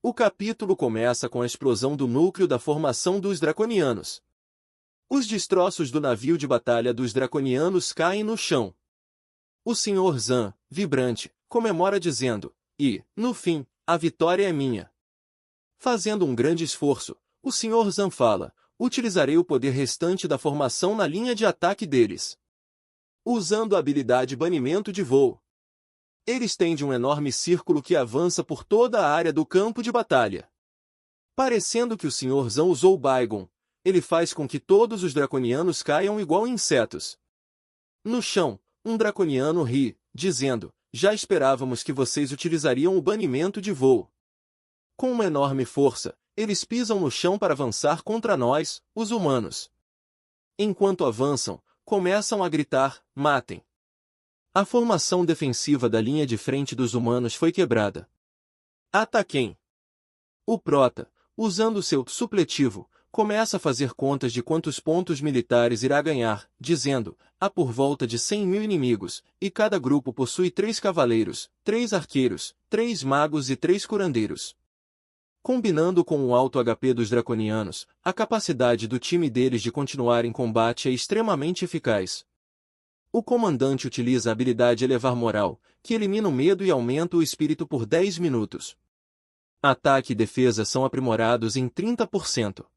O capítulo começa com a explosão do núcleo da formação dos draconianos. Os destroços do navio de batalha dos draconianos caem no chão. O Sr. Zan, vibrante, comemora dizendo, e, no fim, a vitória é minha. Fazendo um grande esforço, o Sr. Zan fala, utilizarei o poder restante da formação na linha de ataque deles. Usando a habilidade banimento de voo. Ele estende um enorme círculo que avança por toda a área do campo de batalha. Parecendo que o Sr. Zan usou Baigon, ele faz com que todos os draconianos caiam igual insetos. No chão, um draconiano ri, dizendo, já esperávamos que vocês utilizariam o banimento de voo. Com uma enorme força, eles pisam no chão para avançar contra nós, os humanos. Enquanto avançam, começam a gritar, matem. A formação defensiva da linha de frente dos humanos foi quebrada. Ataquem. O prota, usando seu supletivo, começa a fazer contas de quantos pontos militares irá ganhar, dizendo, há por volta de 100.000 inimigos, e cada grupo possui 3 cavaleiros, 3 arqueiros, 3 magos e 3 curandeiros. Combinando com o alto HP dos draconianos, a capacidade do time deles de continuar em combate é extremamente eficaz. O comandante utiliza a habilidade Elevar Moral, que elimina o medo e aumenta o espírito por 10 minutos. Ataque e defesa são aprimorados em 30%.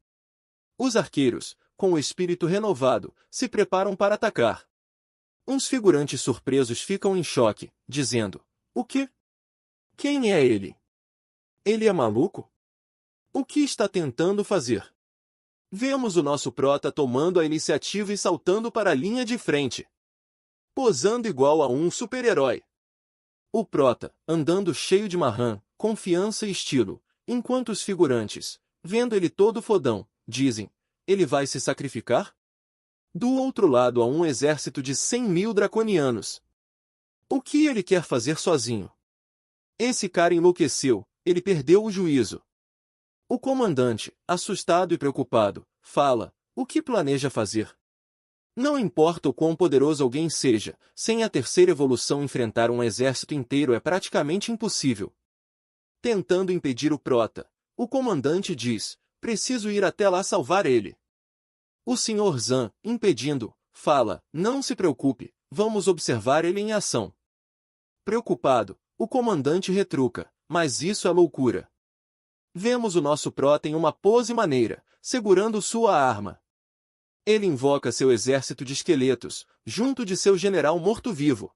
Os arqueiros, com o espírito renovado, se preparam para atacar. Uns figurantes surpresos ficam em choque, dizendo, o quê? Quem é ele? Ele é maluco? O que está tentando fazer? Vemos o nosso prota tomando a iniciativa e saltando para a linha de frente. Posando igual a um super-herói. O prota, andando cheio de marrã, confiança e estilo, enquanto os figurantes, vendo ele todo fodão, dizem, ele vai se sacrificar? Do outro lado há um exército de 100.000 draconianos. O que ele quer fazer sozinho? Esse cara enlouqueceu, ele perdeu o juízo. O comandante, assustado e preocupado, fala, o que planeja fazer? Não importa o quão poderoso alguém seja, sem a terceira evolução enfrentar um exército inteiro é praticamente impossível. Tentando impedir o prota, o comandante diz, preciso ir até lá salvar ele. O Sr. Zan, impedindo, fala, não se preocupe, vamos observar ele em ação. Preocupado, o comandante retruca, mas isso é loucura. Vemos o nosso prota em uma pose maneira, segurando sua arma. Ele invoca seu exército de esqueletos, junto de seu general morto-vivo.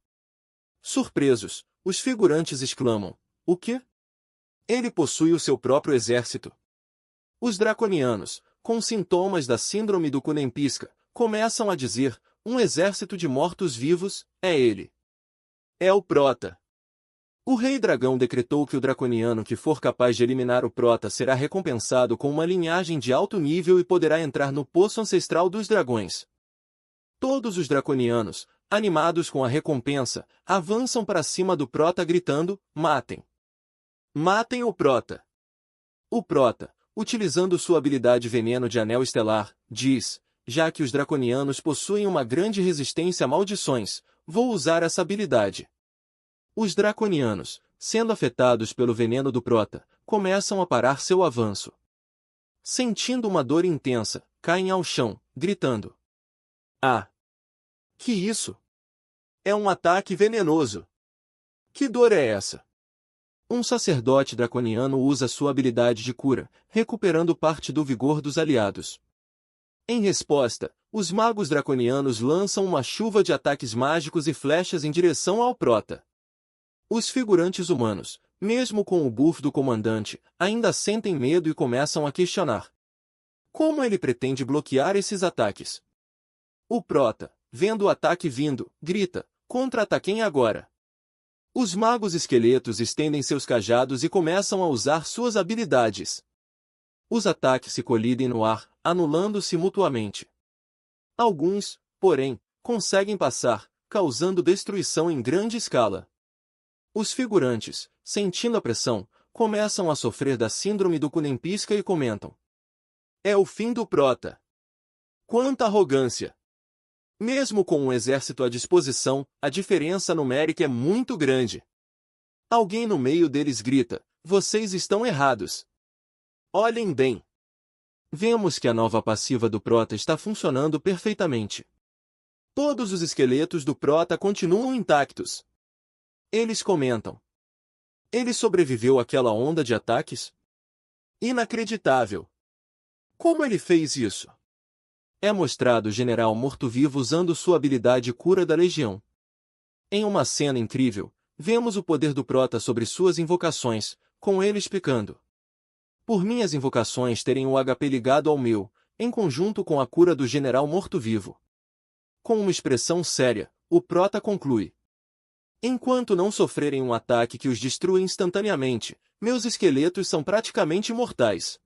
Surpresos, os figurantes exclamam, o quê? Ele possui o seu próprio exército. Os draconianos, com sintomas da síndrome do Kunem-Pisca, começam a dizer, um exército de mortos-vivos, é ele. É o prota. O rei dragão decretou que o draconiano que for capaz de eliminar o prota será recompensado com uma linhagem de alto nível e poderá entrar no poço ancestral dos dragões. Todos os draconianos, animados com a recompensa, avançam para cima do prota gritando, matem. Matem o prota. O prota, utilizando sua habilidade Veneno de Anel Estelar, diz, já que os draconianos possuem uma grande resistência a maldições, vou usar essa habilidade. Os draconianos, sendo afetados pelo veneno do prota, começam a parar seu avanço. Sentindo uma dor intensa, caem ao chão, gritando. Ah! Que isso? É um ataque venenoso. Que dor é essa? Um sacerdote draconiano usa sua habilidade de cura, recuperando parte do vigor dos aliados. Em resposta, os magos draconianos lançam uma chuva de ataques mágicos e flechas em direção ao prota. Os figurantes humanos, mesmo com o buff do comandante, ainda sentem medo e começam a questionar. Como ele pretende bloquear esses ataques? O prota, vendo o ataque vindo, grita, contra-ataquem agora. Os magos esqueletos estendem seus cajados e começam a usar suas habilidades. Os ataques se colidem no ar, anulando-se mutuamente. Alguns, porém, conseguem passar, causando destruição em grande escala. Os figurantes, sentindo a pressão, começam a sofrer da síndrome do Kunem-Pisca e comentam. É o fim do prota. Quanta arrogância! Mesmo com um exército à disposição, a diferença numérica é muito grande. Alguém no meio deles grita, Vocês estão errados. Olhem bem. Vemos que a nova passiva do Prota está funcionando perfeitamente. Todos os esqueletos do Prota continuam intactos. Eles comentam. Ele sobreviveu àquela onda de ataques? Inacreditável. Como ele fez isso? É mostrado o general morto-vivo usando sua habilidade cura da Legião. Em uma cena incrível, vemos o poder do Prota sobre suas invocações, com ele explicando. Por minhas invocações terem o HP ligado ao meu, em conjunto com a cura do general morto-vivo. Com uma expressão séria, o Prota conclui. Enquanto não sofrerem um ataque que os destrua instantaneamente, meus esqueletos são praticamente imortais.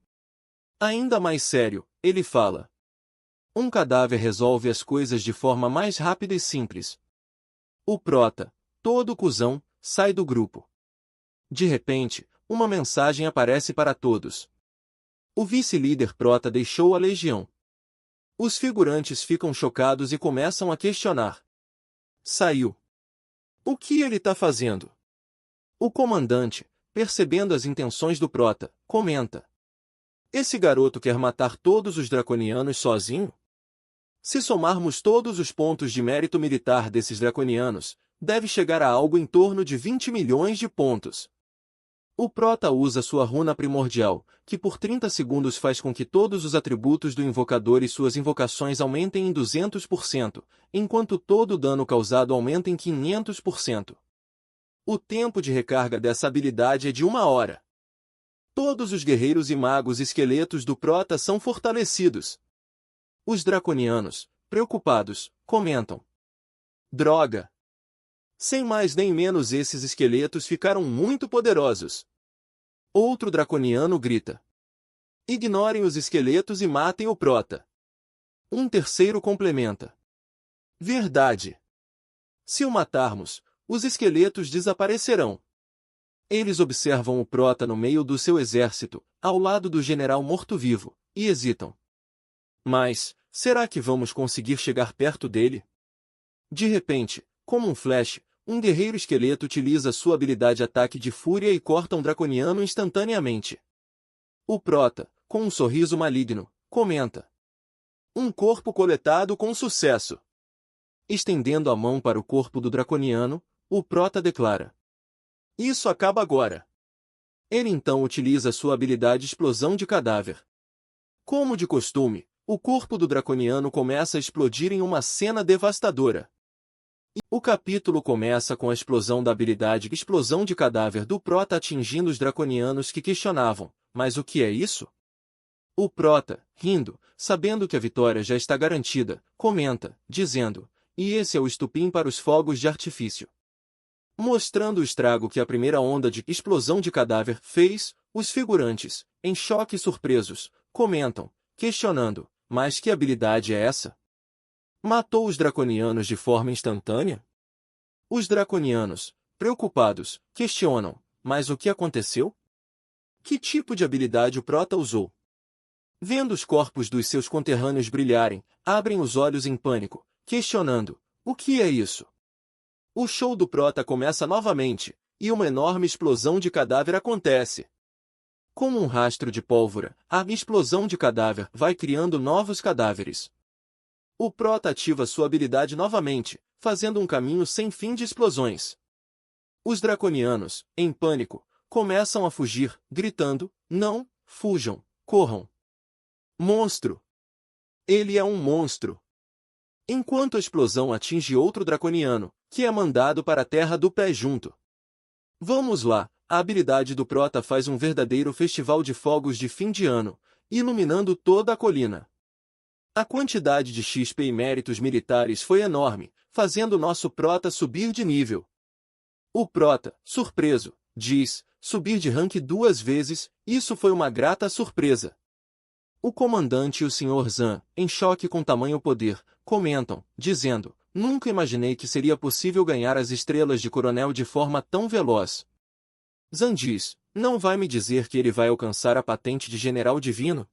Ainda mais sério, ele fala. Um cadáver resolve as coisas de forma mais rápida e simples. O Prota, todo cuzão, sai do grupo. De repente, uma mensagem aparece para todos. O vice-líder Prota deixou a Legião. Os figurantes ficam chocados e começam a questionar. Saiu. O que ele está fazendo? O comandante, percebendo as intenções do Prota, comenta. Esse garoto quer matar todos os draconianos sozinho? Se somarmos todos os pontos de mérito militar desses draconianos, deve chegar a algo em torno de 20 milhões de pontos. O Prota usa sua runa primordial, que por 30 segundos faz com que todos os atributos do invocador e suas invocações aumentem em 200%, enquanto todo o dano causado aumenta em 500%. O tempo de recarga dessa habilidade é de 1 hora. Todos os guerreiros e magos esqueletos do Prota são fortalecidos. Os draconianos, preocupados, comentam. Droga! Sem mais nem menos esses esqueletos ficaram muito poderosos. Outro draconiano grita. Ignorem os esqueletos e matem o Prota. Um terceiro complementa. Verdade. Se o matarmos, os esqueletos desaparecerão. Eles observam o Prota no meio do seu exército, ao lado do general morto-vivo, e hesitam. Mas, será que vamos conseguir chegar perto dele? De repente, como um flash, um guerreiro esqueleto utiliza sua habilidade ataque de fúria e corta um draconiano instantaneamente. O Prota, com um sorriso maligno, comenta. Um corpo coletado com sucesso. Estendendo a mão para o corpo do draconiano, o Prota declara. Isso acaba agora. Ele então utiliza sua habilidade explosão de cadáver. Como de costume, o corpo do draconiano começa a explodir em uma cena devastadora. O capítulo começa com a explosão da habilidade explosão de cadáver do Prota atingindo os draconianos que questionavam, mas o que é isso? O Prota, rindo, sabendo que a vitória já está garantida, comenta, dizendo, e esse é o estupim para os fogos de artifício. Mostrando o estrago que a primeira onda de explosão de cadáver fez, os figurantes, em choque e surpresos, comentam, questionando, mas que habilidade é essa? Matou os draconianos de forma instantânea? Os draconianos, preocupados, questionam, mas o que aconteceu? Que tipo de habilidade o Prota usou? Vendo os corpos dos seus conterrâneos brilharem, abrem os olhos em pânico, questionando, o que é isso? O show do Prota começa novamente, e uma enorme explosão de cadáver acontece. Como um rastro de pólvora, a explosão de cadáver vai criando novos cadáveres. O Prota ativa sua habilidade novamente, fazendo um caminho sem fim de explosões. Os draconianos, em pânico, começam a fugir, gritando, não, fujam, corram. Monstro! Ele é um monstro! Enquanto a explosão atinge outro draconiano, que é mandado para a terra do pé junto. Vamos lá, a habilidade do Prota faz um verdadeiro festival de fogos de fim de ano, iluminando toda a colina. A quantidade de XP e méritos militares foi enorme, fazendo nosso Prota subir de nível. O Prota, surpreso, diz, subir de rank 2 vezes, isso foi uma grata surpresa. O comandante e o Sr. Zan, em choque com tamanho poder, comentam, dizendo, nunca imaginei que seria possível ganhar as estrelas de coronel de forma tão veloz. Zan diz, não vai me dizer que ele vai alcançar a patente de general divino?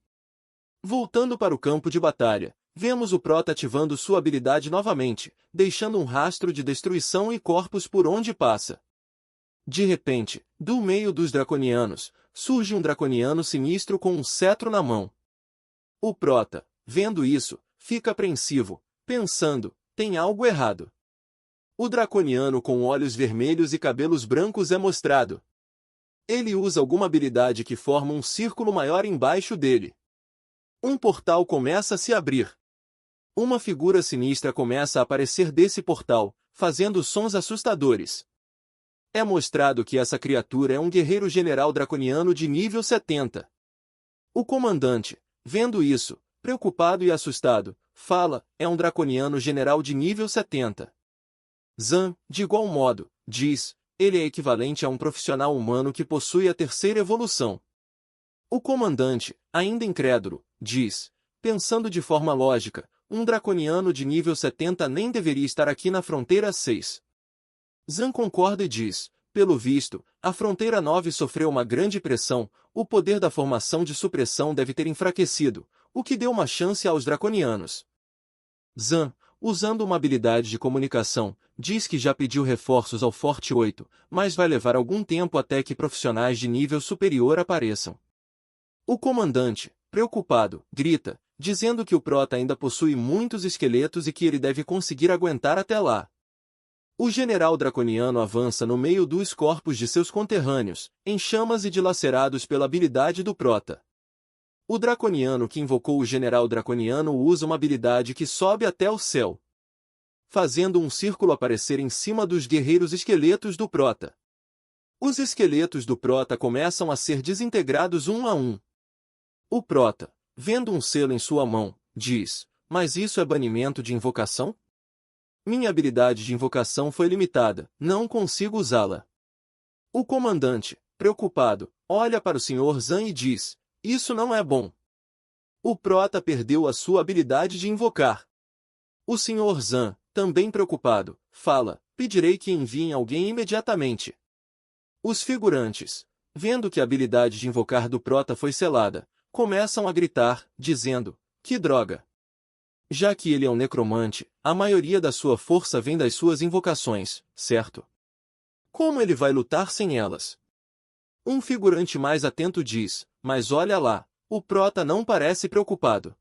Voltando para o campo de batalha, vemos o Prota ativando sua habilidade novamente, deixando um rastro de destruição e corpos por onde passa. De repente, do meio dos draconianos, surge um draconiano sinistro com um cetro na mão. O prota, vendo isso, fica apreensivo, pensando, tem algo errado. O draconiano com olhos vermelhos e cabelos brancos é mostrado. Ele usa alguma habilidade que forma um círculo maior embaixo dele. Um portal começa a se abrir. Uma figura sinistra começa a aparecer desse portal, fazendo sons assustadores. É mostrado que essa criatura é um guerreiro general draconiano de nível 70. O comandante, vendo isso, preocupado e assustado, fala, é um draconiano general de nível 70. Zan, de igual modo, diz, ele é equivalente a um profissional humano que possui a terceira evolução. O comandante, ainda incrédulo, diz, pensando de forma lógica, um draconiano de nível 70 nem deveria estar aqui na fronteira 6. Zan concorda e diz, pelo visto, a fronteira 9 sofreu uma grande pressão, o poder da formação de supressão deve ter enfraquecido, o que deu uma chance aos draconianos. Zan, usando uma habilidade de comunicação, diz que já pediu reforços ao Forte 8, mas vai levar algum tempo até que profissionais de nível superior apareçam. O comandante, preocupado, grita, dizendo que o prota ainda possui muitos esqueletos e que ele deve conseguir aguentar até lá. O general draconiano avança no meio dos corpos de seus conterrâneos, em chamas e dilacerados pela habilidade do prota. O draconiano que invocou o general draconiano usa uma habilidade que sobe até o céu, fazendo um círculo aparecer em cima dos guerreiros esqueletos do prota. Os esqueletos do prota começam a ser desintegrados um a um. O prota, vendo um selo em sua mão, diz, mas isso é banimento de invocação? Minha habilidade de invocação foi limitada, não consigo usá-la. O comandante, preocupado, olha para o Sr. Zan e diz, isso não é bom. O prota perdeu a sua habilidade de invocar. O Sr. Zan, também preocupado, fala, pedirei que enviem alguém imediatamente. Os figurantes, vendo que a habilidade de invocar do prota foi selada, começam a gritar, dizendo, que droga! Já que ele é um necromante, a maioria da sua força vem das suas invocações, certo? Como ele vai lutar sem elas? Um figurante mais atento diz, mas olha lá, o prota não parece preocupado.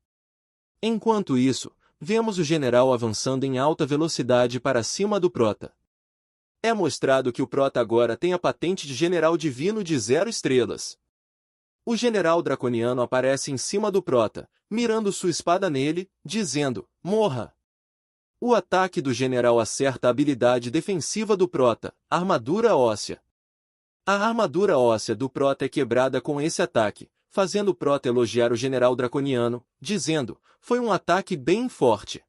Enquanto isso, vemos o general avançando em alta velocidade para cima do prota. É mostrado que o prota agora tem a patente de general divino de 0 estrelas. O general draconiano aparece em cima do prota, mirando sua espada nele, dizendo, morra! O ataque do general acerta a habilidade defensiva do prota, armadura óssea. A armadura óssea do prota é quebrada com esse ataque, fazendo o prota elogiar o general draconiano, dizendo, foi um ataque bem forte.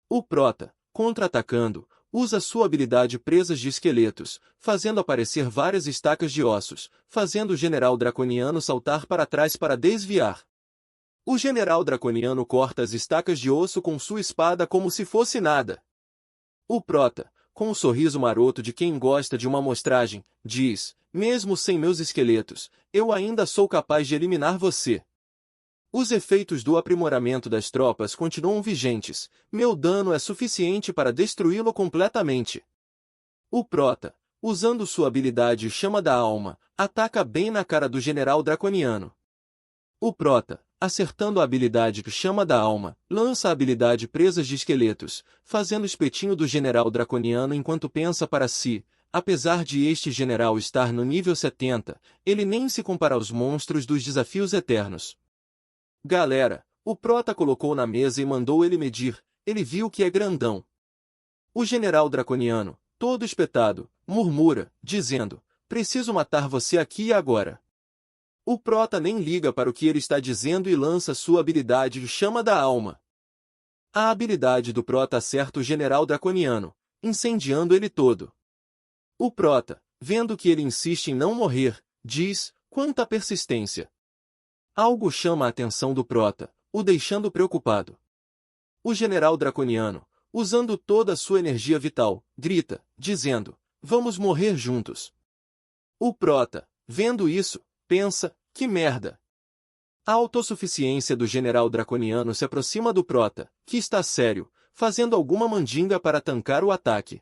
O prota, contra-atacando, usa sua habilidade presas de esqueletos, fazendo aparecer várias estacas de ossos, fazendo o general draconiano saltar para trás para desviar. O general draconiano corta as estacas de osso com sua espada como se fosse nada. O prota, com um sorriso maroto de quem gosta de uma amostragem, diz, mesmo sem meus esqueletos, eu ainda sou capaz de eliminar você. Os efeitos do aprimoramento das tropas continuam vigentes, meu dano é suficiente para destruí-lo completamente. O prota, usando sua habilidade Chama da Alma, ataca bem na cara do general draconiano. O prota, acertando a habilidade Chama da Alma, lança a habilidade Presas de Esqueletos, fazendo espetinho do general draconiano enquanto pensa para si, apesar de este general estar no nível 70, ele nem se compara aos monstros dos desafios eternos. Galera, o prota colocou na mesa e mandou ele medir, ele viu que é grandão. O general draconiano, todo espetado, murmura, dizendo, preciso matar você aqui e agora. O prota nem liga para o que ele está dizendo e lança sua habilidade Chama da Alma. A habilidade do prota acerta o general draconiano, incendiando ele todo. O prota, vendo que ele insiste em não morrer, diz, quanta persistência. Algo chama a atenção do prota, o deixando preocupado. O general draconiano, usando toda a sua energia vital, grita, dizendo, vamos morrer juntos. O prota, vendo isso, pensa, que merda. A autossuficiência do general draconiano se aproxima do prota, que está sério, fazendo alguma mandinga para tancar o ataque.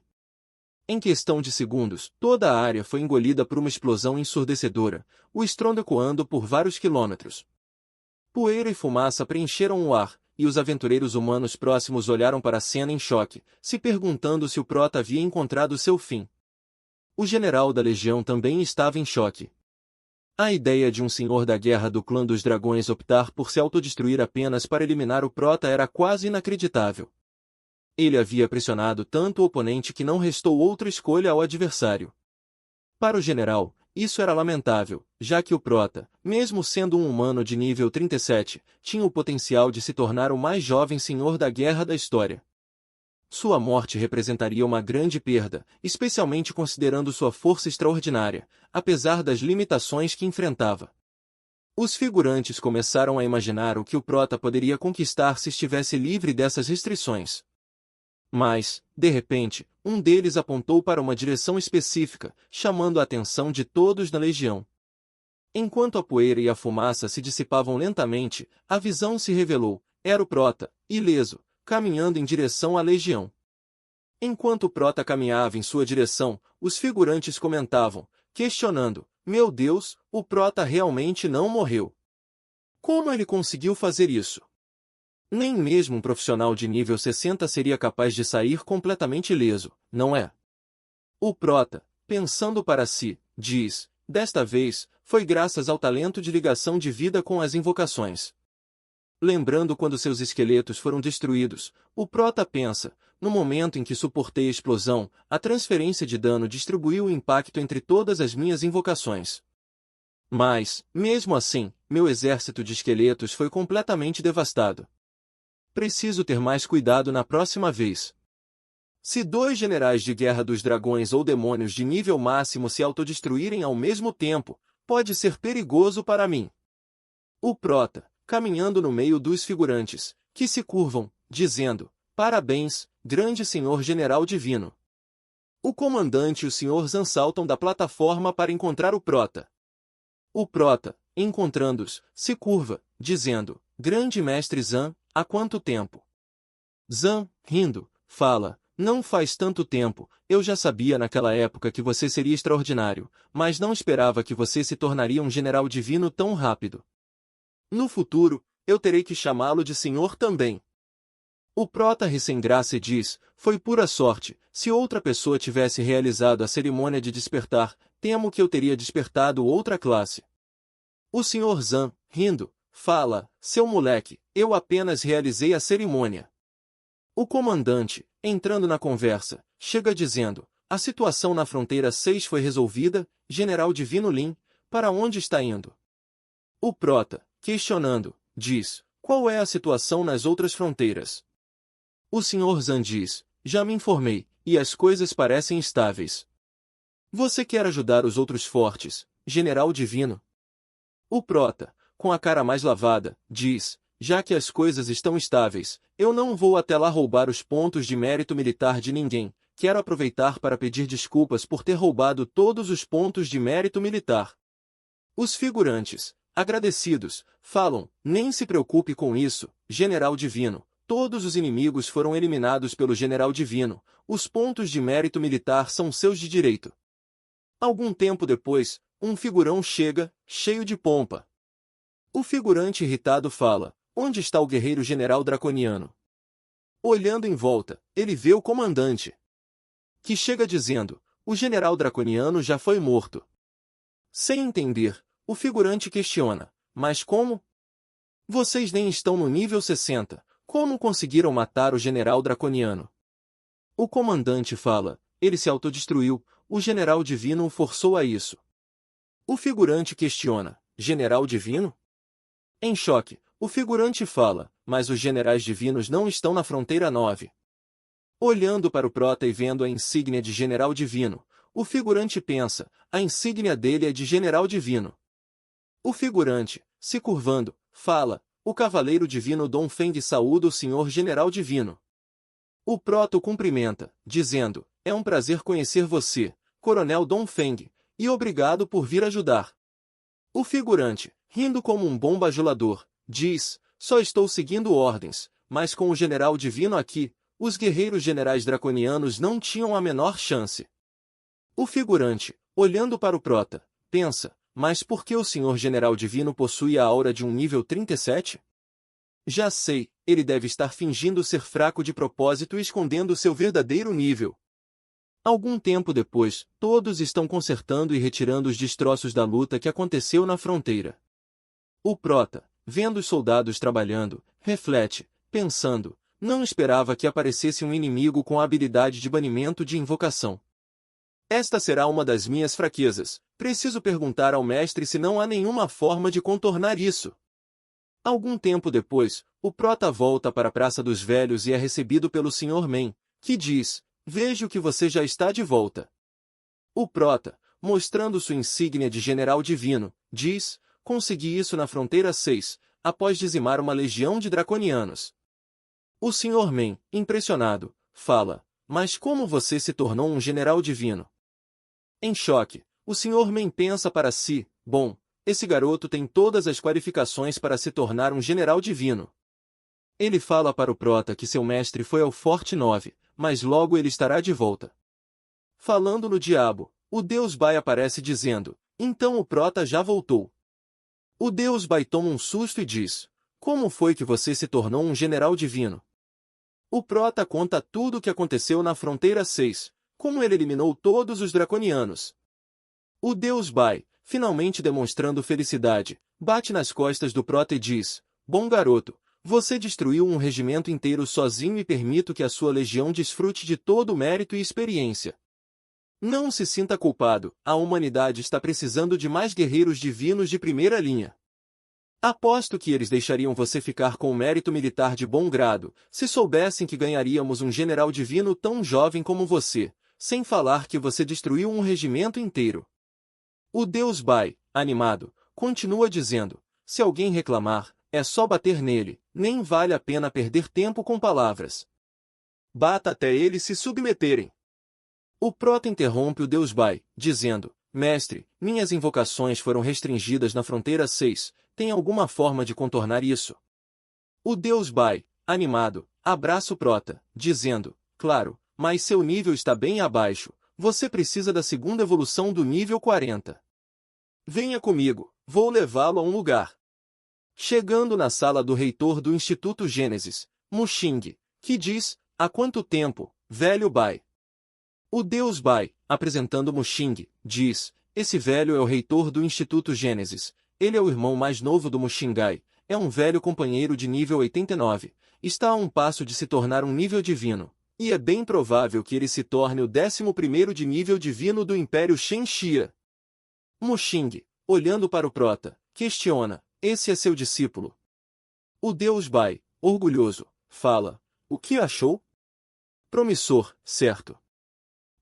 Em questão de segundos, toda a área foi engolida por uma explosão ensurdecedora, o estrondo ecoando por vários quilômetros. Poeira e fumaça preencheram o ar, e os aventureiros humanos próximos olharam para a cena em choque, se perguntando se o Prota havia encontrado seu fim. O general da legião também estava em choque. A ideia de um senhor da guerra do clã dos dragões optar por se autodestruir apenas para eliminar o Prota era quase inacreditável. Ele havia pressionado tanto o oponente que não restou outra escolha ao adversário. Para o general, isso era lamentável, já que o Prota, mesmo sendo um humano de nível 37, tinha o potencial de se tornar o mais jovem senhor da guerra da história. Sua morte representaria uma grande perda, especialmente considerando sua força extraordinária, apesar das limitações que enfrentava. Os figurantes começaram a imaginar o que o Prota poderia conquistar se estivesse livre dessas restrições. Mas, de repente, um deles apontou para uma direção específica, chamando a atenção de todos na legião. Enquanto a poeira e a fumaça se dissipavam lentamente, a visão se revelou. Era o Prota, ileso, caminhando em direção à legião. Enquanto o Prota caminhava em sua direção, os figurantes comentavam, questionando, meu Deus, o Prota realmente não morreu. Como ele conseguiu fazer isso? Nem mesmo um profissional de nível 60 seria capaz de sair completamente ileso, não é? O Prota, pensando para si, diz, desta vez, foi graças ao talento de ligação de vida com as invocações. Lembrando quando seus esqueletos foram destruídos, o Prota pensa, no momento em que suportei a explosão, a transferência de dano distribuiu o impacto entre todas as minhas invocações. Mas, mesmo assim, meu exército de esqueletos foi completamente devastado. Preciso ter mais cuidado na próxima vez. Se dois generais de guerra dos dragões ou demônios de nível máximo se autodestruírem ao mesmo tempo, pode ser perigoso para mim. O Prota, caminhando no meio dos figurantes, que se curvam, dizendo, parabéns, grande senhor general divino. O comandante e o senhor Zan saltam da plataforma para encontrar o Prota. O Prota, encontrando-os, se curva, dizendo, grande mestre Zan, há quanto tempo? Zan, rindo, fala, não faz tanto tempo, eu já sabia naquela época que você seria extraordinário, mas não esperava que você se tornaria um general divino tão rápido. No futuro, eu terei que chamá-lo de senhor também. O Prota ri sem graça e diz, foi pura sorte, se outra pessoa tivesse realizado a cerimônia de despertar, temo que eu teria despertado outra classe. O senhor Zan, rindo, fala, seu moleque, eu apenas realizei a cerimônia. O comandante, entrando na conversa, chega dizendo, a situação na fronteira 6 foi resolvida, general Divino Lin, para onde está indo? O Prota, questionando, diz, qual é a situação nas outras fronteiras? O senhor Zan diz, já me informei, e as coisas parecem estáveis. Você quer ajudar os outros fortes, general divino? O Prota, com a cara mais lavada, diz, já que as coisas estão estáveis, eu não vou até lá roubar os pontos de mérito militar de ninguém, quero aproveitar para pedir desculpas por ter roubado todos os pontos de mérito militar. Os figurantes, agradecidos, falam, nem se preocupe com isso, general divino, todos os inimigos foram eliminados pelo general divino, os pontos de mérito militar são seus de direito. Algum tempo depois, um figurão chega, cheio de pompa. O figurante irritado fala, onde está o guerreiro general draconiano? Olhando em volta, ele vê o comandante, que chega dizendo, o general draconiano já foi morto. Sem entender, o figurante questiona, mas como? Vocês nem estão no nível 60, como conseguiram matar o general draconiano? O comandante fala, ele se autodestruiu, o general divino o forçou a isso. O figurante questiona, general divino? Em choque, o figurante fala, mas os generais divinos não estão na fronteira 9. Olhando para o Prota e vendo a insígnia de general divino, o figurante pensa, a insígnia dele é de general divino. O figurante, se curvando, fala, o cavaleiro divino Dom Feng saúda o senhor general divino. O Prota o cumprimenta, dizendo, é um prazer conhecer você, coronel Dom Feng, e obrigado por vir ajudar. O figurante, rindo como um bom bajulador, diz, só estou seguindo ordens, mas com o general divino aqui, os guerreiros generais draconianos não tinham a menor chance. O figurante, olhando para o prota, pensa, mas por que o senhor general divino possui a aura de um nível 37? Já sei, ele deve estar fingindo ser fraco de propósito e escondendo seu verdadeiro nível. Algum tempo depois, todos estão consertando e retirando os destroços da luta que aconteceu na fronteira. O prota, vendo os soldados trabalhando, reflete, pensando, não esperava que aparecesse um inimigo com a habilidade de banimento de invocação. Esta será uma das minhas fraquezas, preciso perguntar ao mestre se não há nenhuma forma de contornar isso. Algum tempo depois, o prota volta para a Praça dos Velhos e é recebido pelo Sr. Men, que diz, vejo que você já está de volta. O prota, mostrando sua insígnia de general divino, diz, consegui isso na fronteira 6, após dizimar uma legião de draconianos. O Sr. Men, impressionado, fala, mas como você se tornou um general divino? Em choque, o Sr. Men pensa para si, bom, esse garoto tem todas as qualificações para se tornar um general divino. Ele fala para o prota que seu mestre foi ao Forte 9, mas logo ele estará de volta. Falando no diabo, o Deus Bai aparece dizendo, então o prota já voltou. O Deus Bai toma um susto e diz, como foi que você se tornou um general divino? O prota conta tudo o que aconteceu na fronteira 6, como ele eliminou todos os draconianos. O Deus Bai, finalmente demonstrando felicidade, bate nas costas do prota e diz, bom garoto, você destruiu um regimento inteiro sozinho e permito que a sua legião desfrute de todo o mérito e experiência. Não se sinta culpado, a humanidade está precisando de mais guerreiros divinos de primeira linha. Aposto que eles deixariam você ficar com o mérito militar de bom grado, se soubessem que ganharíamos um general divino tão jovem como você, sem falar que você destruiu um regimento inteiro. O Deus Bai, animado, continua dizendo, se alguém reclamar, é só bater nele, nem vale a pena perder tempo com palavras. Bata até eles se submeterem. O prota interrompe o Deus Bai, dizendo, mestre, minhas invocações foram restringidas na fronteira 6, tem alguma forma de contornar isso? O Deus Bai, animado, abraça o prota, dizendo, claro, mas seu nível está bem abaixo, você precisa da segunda evolução do nível 40. Venha comigo, vou levá-lo a um lugar. Chegando na sala do reitor do Instituto Gênesis, Muxing, que diz, há quanto tempo, velho Bai? O Deus Bai, apresentando Muxing, diz, esse velho é o reitor do Instituto Gênesis, ele é o irmão mais novo do Muxingai, é um velho companheiro de nível 89, está a um passo de se tornar um nível divino, e é bem provável que ele se torne o 11º de nível divino do Império Shen Xia. Muxing, olhando para o prota, questiona, esse é seu discípulo? O Deus Bai, orgulhoso, fala, o que achou? Promissor, certo.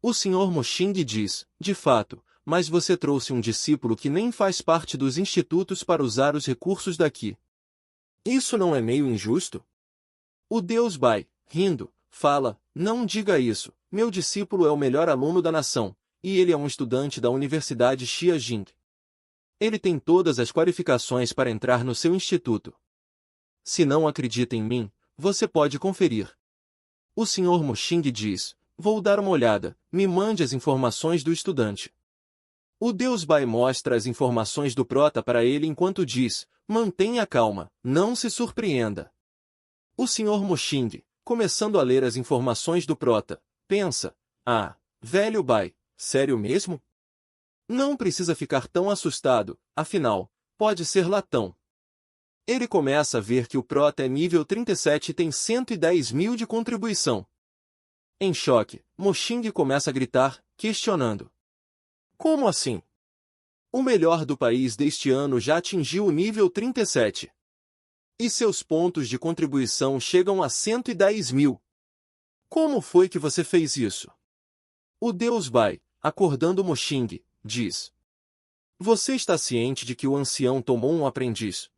O Sr. Muxing diz, de fato, mas você trouxe um discípulo que nem faz parte dos institutos para usar os recursos daqui. Isso não é meio injusto? O Deus Bai, rindo, fala, não diga isso, meu discípulo é o melhor aluno da nação, e ele é um estudante da Universidade Xiajing. Ele tem todas as qualificações para entrar no seu instituto. Se não acredita em mim, você pode conferir. O Sr. Muxing diz, vou dar uma olhada, me mande as informações do estudante. O Deus Bai mostra as informações do prota para ele enquanto diz, mantenha calma, não se surpreenda. O Sr. Muxing, começando a ler as informações do prota, pensa, ah, velho Bai, sério mesmo? Não precisa ficar tão assustado, afinal, pode ser latão. Ele começa a ver que o prota é nível 37 e tem 110.000 de contribuição. Em choque, Muxing começa a gritar, questionando. Como assim? O melhor do país deste ano já atingiu o nível 37. E seus pontos de contribuição chegam a 110.000. Como foi que você fez isso? O Deus Bai, acordando Muxing, diz. Você está ciente de que o ancião tomou um aprendiz?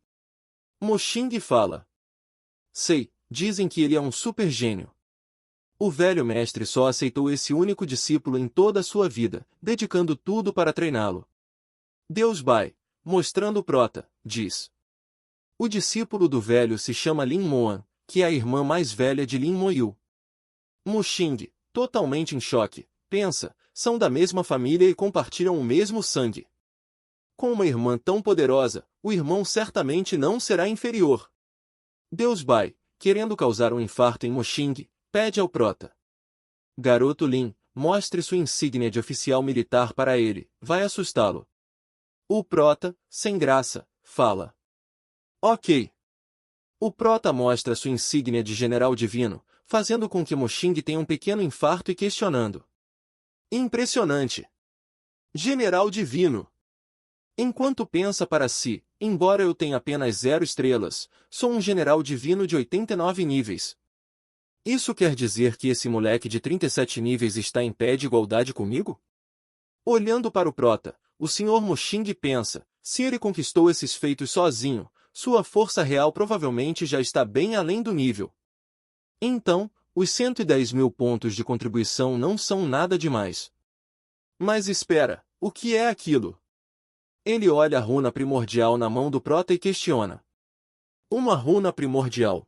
Muxing fala. Sei, dizem que ele é um super gênio. O velho mestre só aceitou esse único discípulo em toda a sua vida, dedicando tudo para treiná-lo. Deus Bai, mostrando o prota, diz. O discípulo do velho se chama Lin Moan, que é a irmã mais velha de Lin Moyu. Muxing, totalmente em choque, pensa, são da mesma família e compartilham o mesmo sangue. Com uma irmã tão poderosa, o irmão certamente não será inferior. Deus Bai, querendo causar um infarto em Moshing, pede ao prota. Garoto Lin, mostre sua insígnia de oficial militar para ele, vai assustá-lo. O prota, sem graça, fala. Ok. O prota mostra sua insígnia de general divino, fazendo com que Moshing tenha um pequeno infarto e questionando. Impressionante! General divino! Enquanto pensa para si, embora eu tenha apenas 0 estrelas, sou um general divino de 89 níveis. Isso quer dizer que esse moleque de 37 níveis está em pé de igualdade comigo? Olhando para o prota, o Sr. Moshing pensa, se ele conquistou esses feitos sozinho, sua força real provavelmente já está bem além do nível. Então, os 110 mil pontos de contribuição não são nada demais. Mas espera, o que é aquilo? Ele olha a runa primordial na mão do prota e questiona. Uma runa primordial.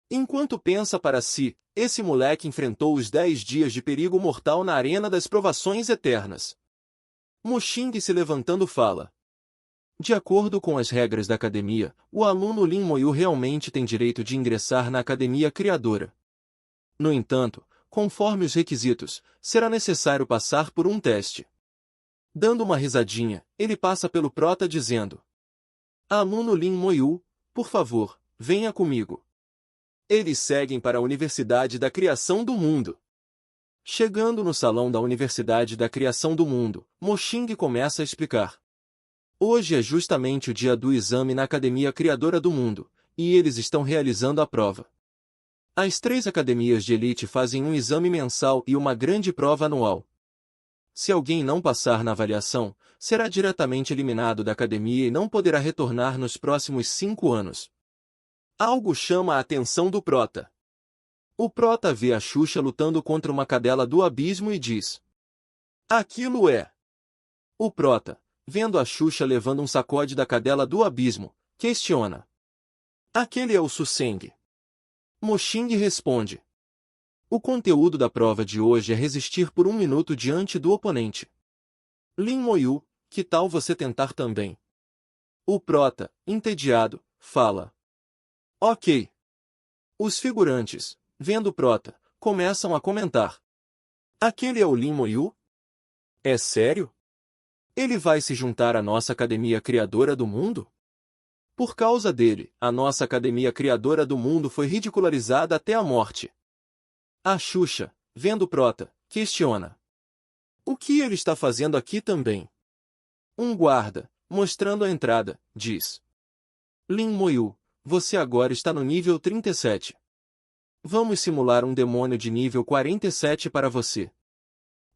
Enquanto pensa para si, esse moleque enfrentou os 10 dias de perigo mortal na arena das provações eternas. Moshing se levantando fala. De acordo com as regras da academia, o aluno Lin Moyu realmente tem direito de ingressar na academia criadora. No entanto, conforme os requisitos, será necessário passar por um teste. Dando uma risadinha, ele passa pelo prota dizendo. Aluno Lin Moyu, por favor, venha comigo. Eles seguem para a Universidade da Criação do Mundo. Chegando no salão da Universidade da Criação do Mundo, Moshing começa a explicar. Hoje é justamente o dia do exame na Academia Criadora do Mundo, e eles estão realizando a prova. As 3 academias de elite fazem um exame mensal e uma grande prova anual. Se alguém não passar na avaliação, será diretamente eliminado da academia e não poderá retornar nos próximos 5 anos. Algo chama a atenção do prota. O prota vê a Xuxa lutando contra uma cadela do abismo e diz. Aquilo é. O prota, vendo a Xuxa levando um sacode da cadela do abismo, questiona. Aquele é o Suseng. Moshing responde. O conteúdo da prova de hoje é resistir por 1 minuto diante do oponente. Lin Moyu, que tal você tentar também? O prota, entediado, fala. Ok. Os figurantes, vendo o prota, começam a comentar. Aquele é o Lin Moyu? É sério? Ele vai se juntar à nossa Academia Criadora do Mundo? Por causa dele, a nossa Academia Criadora do Mundo foi ridicularizada até a morte. A Xuxa, vendo o prota, questiona. O que ele está fazendo aqui também? Um guarda, mostrando a entrada, diz. Lin Moyu, você agora está no nível 37. Vamos simular um demônio de nível 47 para você.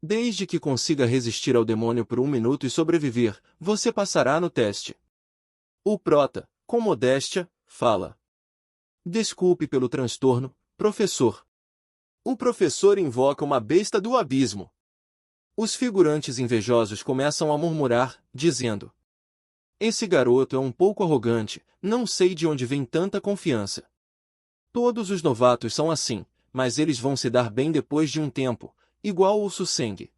Desde que consiga resistir ao demônio por 1 minuto e sobreviver, você passará no teste. O prota, com modéstia, fala. Desculpe pelo transtorno, professor. O professor invoca uma besta do abismo. Os figurantes invejosos começam a murmurar, dizendo. Esse garoto é um pouco arrogante, não sei de onde vem tanta confiança. Todos os novatos são assim, mas eles vão se dar bem depois de um tempo, igual o Suseng.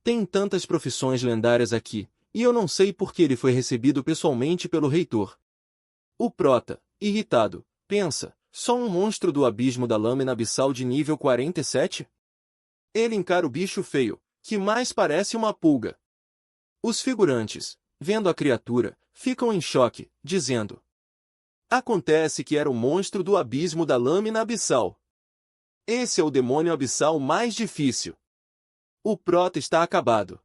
Tem tantas profissões lendárias aqui, e eu não sei por que ele foi recebido pessoalmente pelo reitor. O prota, irritado, pensa, só um monstro do abismo da lâmina abissal de nível 47? Ele encara o bicho feio, que mais parece uma pulga. Os figurantes, vendo a criatura, ficam em choque, dizendo. Acontece que era o monstro do abismo da lâmina abissal. Esse é o demônio abissal mais difícil. O prota está acabado.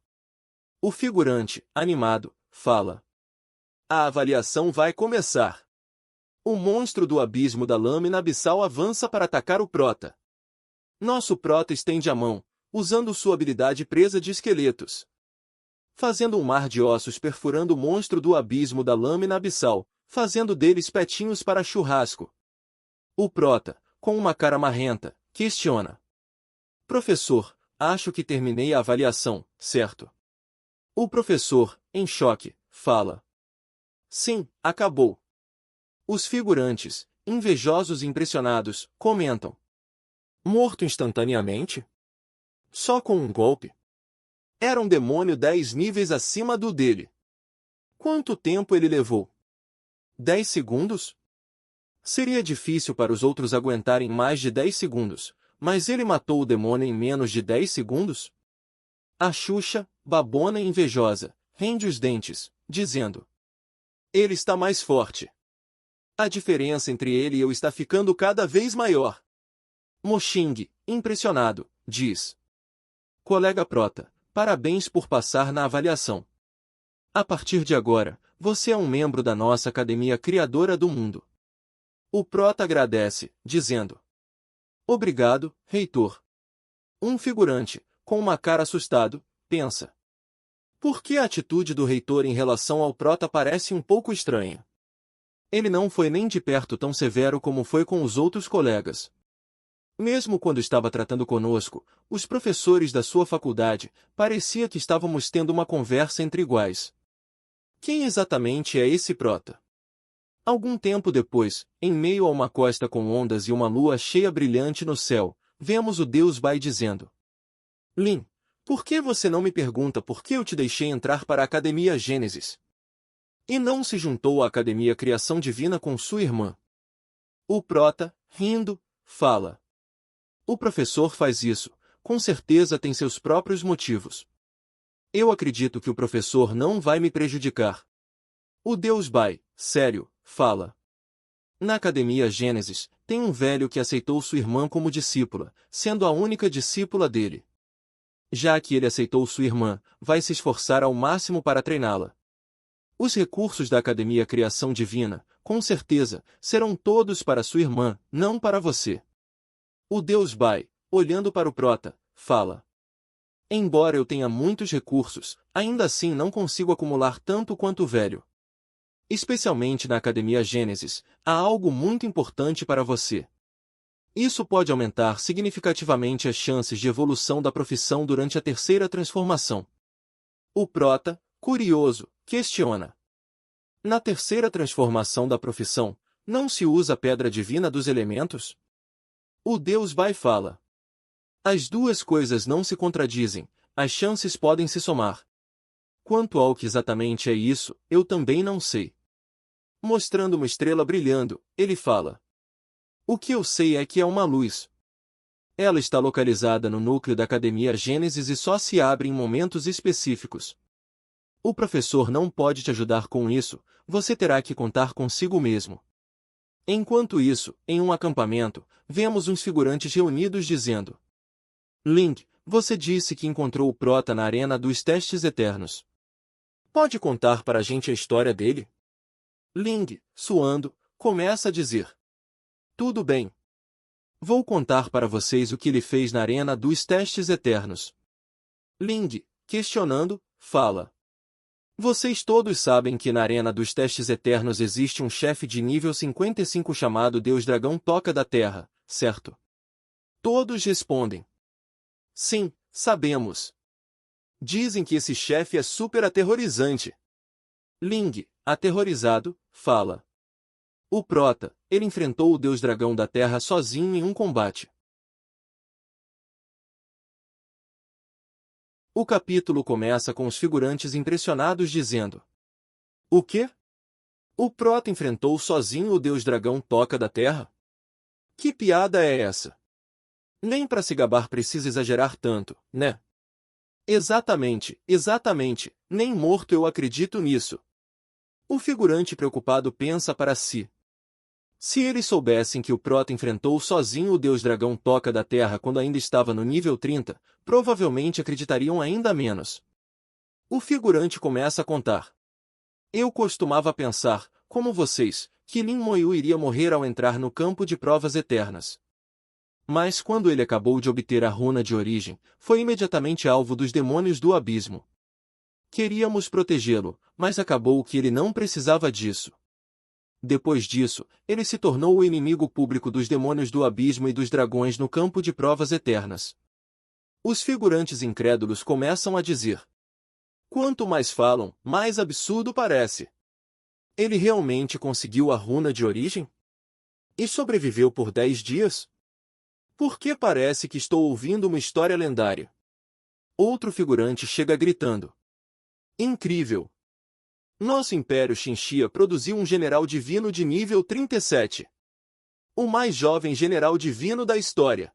O figurante, animado, fala. A avaliação vai começar. O monstro do abismo da lâmina abissal avança para atacar o prota. Nosso prota estende a mão, usando sua habilidade presa de esqueletos. Fazendo um mar de ossos perfurando o monstro do abismo da lâmina abissal, fazendo dele espetinhos para churrasco. O prota, com uma cara marrenta, questiona. Professor, acho que terminei a avaliação, certo? O professor, em choque, fala. Sim, acabou. Os figurantes, invejosos e impressionados, comentam. Morto instantaneamente? Só com um golpe? Era um demônio 10 níveis acima do dele. Quanto tempo ele levou? 10 segundos? Seria difícil para os outros aguentarem mais de 10 segundos, mas ele matou o demônio em menos de 10 segundos? A Xuxa, babona e invejosa, rende os dentes, dizendo: ele está mais forte. A diferença entre ele e eu está ficando cada vez maior. Moxing, impressionado, diz: colega Prota, parabéns por passar na avaliação. A partir de agora, você é um membro da nossa Academia Criadora do Mundo. O Prota agradece, dizendo: obrigado, reitor. Um figurante, com uma cara assustado, pensa: por que a atitude do reitor em relação ao Prota parece um pouco estranha? Ele não foi nem de perto tão severo como foi com os outros colegas. Mesmo quando estava tratando conosco, os professores da sua faculdade, parecia que estávamos tendo uma conversa entre iguais. Quem exatamente é esse Prota? Algum tempo depois, em meio a uma costa com ondas e uma lua cheia brilhante no céu, vemos o Deus Bai dizendo: Lin, por que você não me pergunta por que eu te deixei entrar para a Academia Gênesis? E não se juntou à Academia Criação Divina com sua irmã? O Prota, rindo, fala: o professor faz isso, com certeza tem seus próprios motivos. Eu acredito que o professor não vai me prejudicar. O Deus Bai, sério, fala: na Academia Gênesis, tem um velho que aceitou sua irmã como discípula, sendo a única discípula dele. Já que ele aceitou sua irmã, vai se esforçar ao máximo para treiná-la. Os recursos da Academia Criação Divina, com certeza, serão todos para sua irmã, não para você. O Deus Bai, olhando para o Prota, fala: embora eu tenha muitos recursos, ainda assim não consigo acumular tanto quanto o velho. Especialmente na Academia Gênesis, há algo muito importante para você. Isso pode aumentar significativamente as chances de evolução da profissão durante a terceira transformação. O Prota, curioso, questiona: na terceira transformação da profissão, não se usa a pedra divina dos elementos? O Deus Bai fala: as duas coisas não se contradizem, as chances podem se somar. Quanto ao que exatamente é isso, eu também não sei. Mostrando uma estrela brilhando, ele fala: o que eu sei é que é uma luz. Ela está localizada no núcleo da Academia Gênesis e só se abre em momentos específicos. O professor não pode te ajudar com isso, você terá que contar consigo mesmo. Enquanto isso, em um acampamento, vemos uns figurantes reunidos dizendo: Ling, você disse que encontrou o Prota na arena dos testes eternos. Pode contar para a gente a história dele? Ling, suando, começa a dizer: tudo bem. Vou contar para vocês o que ele fez na arena dos testes eternos. Ling, questionando, fala: vocês todos sabem que na arena dos testes eternos existe um chefe de nível 55 chamado Deus Dragão Toca da Terra, certo? Todos respondem: sim, sabemos. Dizem que esse chefe é super aterrorizante. Ling, aterrorizado, fala: o Prota, ele enfrentou o Deus Dragão da Terra sozinho em um combate. O capítulo começa com os figurantes impressionados dizendo: o quê? O Prota enfrentou sozinho o Deus Dragão Toca da Terra? Que piada é essa? Nem para se gabar precisa exagerar tanto, né? Exatamente, nem morto eu acredito nisso. O figurante preocupado pensa para si: se eles soubessem que o Prota enfrentou sozinho o Deus Dragão Toca da Terra quando ainda estava no nível 30, provavelmente acreditariam ainda menos. O figurante começa a contar: eu costumava pensar, como vocês, que Lin Moyu iria morrer ao entrar no campo de provas eternas. Mas quando ele acabou de obter a runa de origem, foi imediatamente alvo dos demônios do abismo. Queríamos protegê-lo, mas acabou que ele não precisava disso. Depois disso, ele se tornou o inimigo público dos demônios do abismo e dos dragões no campo de provas eternas. Os figurantes incrédulos começam a dizer: quanto mais falam, mais absurdo parece. Ele realmente conseguiu a runa de origem? E sobreviveu por 10 dias? Por que parece que estou ouvindo uma história lendária? Outro figurante chega gritando. Incrível! Nosso Império Xinxia produziu um general divino de nível 37. O mais jovem general divino da história.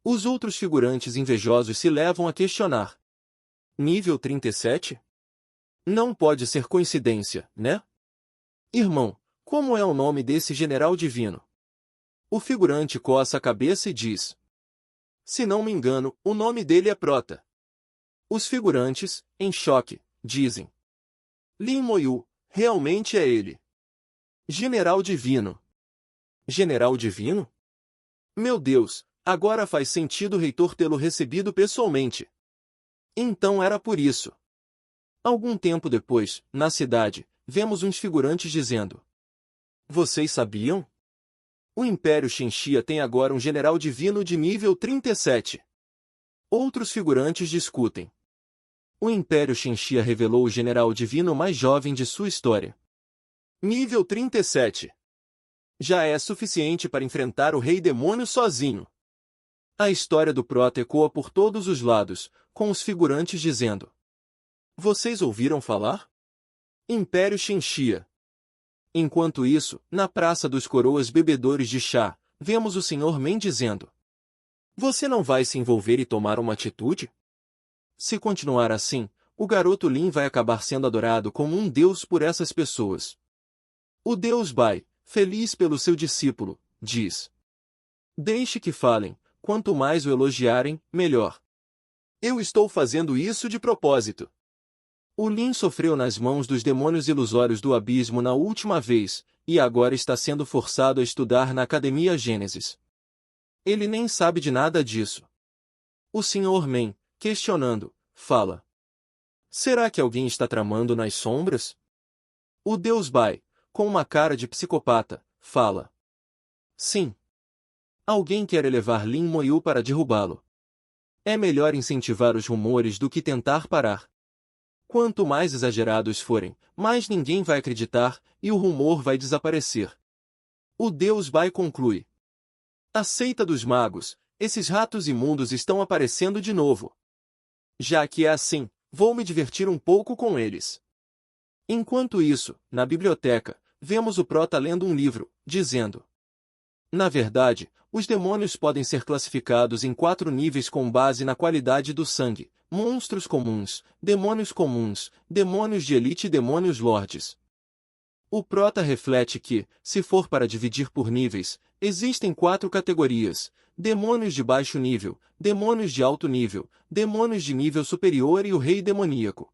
Os outros figurantes invejosos se levam a questionar. Nível 37? Não pode ser coincidência, né? Irmão, como é o nome desse general divino? O figurante coça a cabeça e diz. Se não me engano, o nome dele é Prota. Os figurantes, em choque, dizem. Lin Moyu, realmente é ele. General divino. General divino? Meu Deus, agora faz sentido o reitor tê-lo recebido pessoalmente. Então era por isso. Algum tempo depois, na cidade, vemos uns figurantes dizendo. Vocês sabiam? O Império Xinxia tem agora um general divino de nível 37. Outros figurantes discutem. O Império Xinxia revelou o general divino mais jovem de sua história. Nível 37. Já é suficiente para enfrentar o Rei Demônio sozinho. A história do Prota ecoa por todos os lados, com os figurantes dizendo. Vocês ouviram falar? Império Xinxia. Enquanto isso, na Praça dos Coroas Bebedores de Chá, vemos o Sr. Men dizendo. Você não vai se envolver e tomar uma atitude? Se continuar assim, o garoto Lin vai acabar sendo adorado como um deus por essas pessoas. O deus Bai, feliz pelo seu discípulo, diz. Deixe que falem, quanto mais o elogiarem, melhor. Eu estou fazendo isso de propósito. O Lin sofreu nas mãos dos demônios ilusórios do abismo na última vez, e agora está sendo forçado a estudar na Academia Gênesis. Ele nem sabe de nada disso. O Sr. Men, questionando, fala. Será que alguém está tramando nas sombras? O Deus Bai, com uma cara de psicopata, fala. Sim. Alguém quer elevar Lin Moyu para derrubá-lo. É melhor incentivar os rumores do que tentar parar. Quanto mais exagerados forem, mais ninguém vai acreditar, e o rumor vai desaparecer. O Deus Bai conclui. A seita dos magos, esses ratos imundos estão aparecendo de novo. Já que é assim, vou me divertir um pouco com eles. Enquanto isso, na biblioteca, vemos o Prota lendo um livro, dizendo. Na verdade, os demônios podem ser classificados em 4 níveis com base na qualidade do sangue. Monstros comuns, demônios de elite e demônios lordes. O Prota reflete que, se for para dividir por níveis, existem 4 categorias, demônios de baixo nível, demônios de alto nível, demônios de nível superior e o rei demoníaco.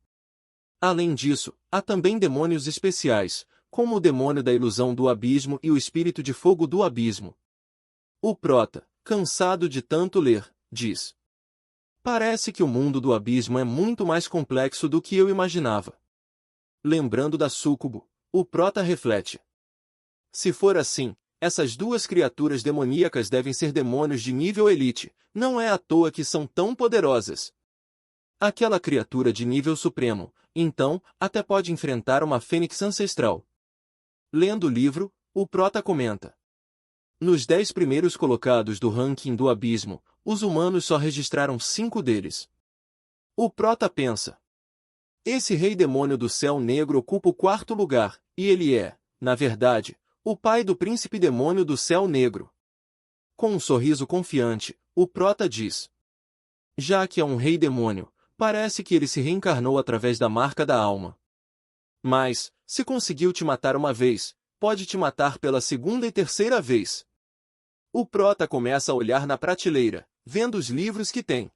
Além disso, há também demônios especiais, como o demônio da ilusão do abismo e o espírito de fogo do abismo. O Prota, cansado de tanto ler, diz. Parece que o mundo do abismo é muito mais complexo do que eu imaginava. Lembrando da súcubo, o Prota reflete. Se for assim, essas 2 criaturas demoníacas devem ser demônios de nível elite, não é à toa que são tão poderosas. Aquela criatura de nível supremo, então, até pode enfrentar uma fênix ancestral. Lendo o livro, o Prota comenta. Nos 10 primeiros colocados do ranking do abismo, os humanos só registraram 5 deles. O Prota pensa. Esse rei demônio do céu negro ocupa o 4º lugar, e ele é, na verdade, o pai do príncipe demônio do céu negro. Com um sorriso confiante, o Prota diz. Já que é um rei demônio, parece que ele se reencarnou através da marca da alma. Mas, se conseguiu te matar uma vez, pode te matar pela 2ª e 3ª vez. O Prota começa a olhar na prateleira, vendo os livros que tem.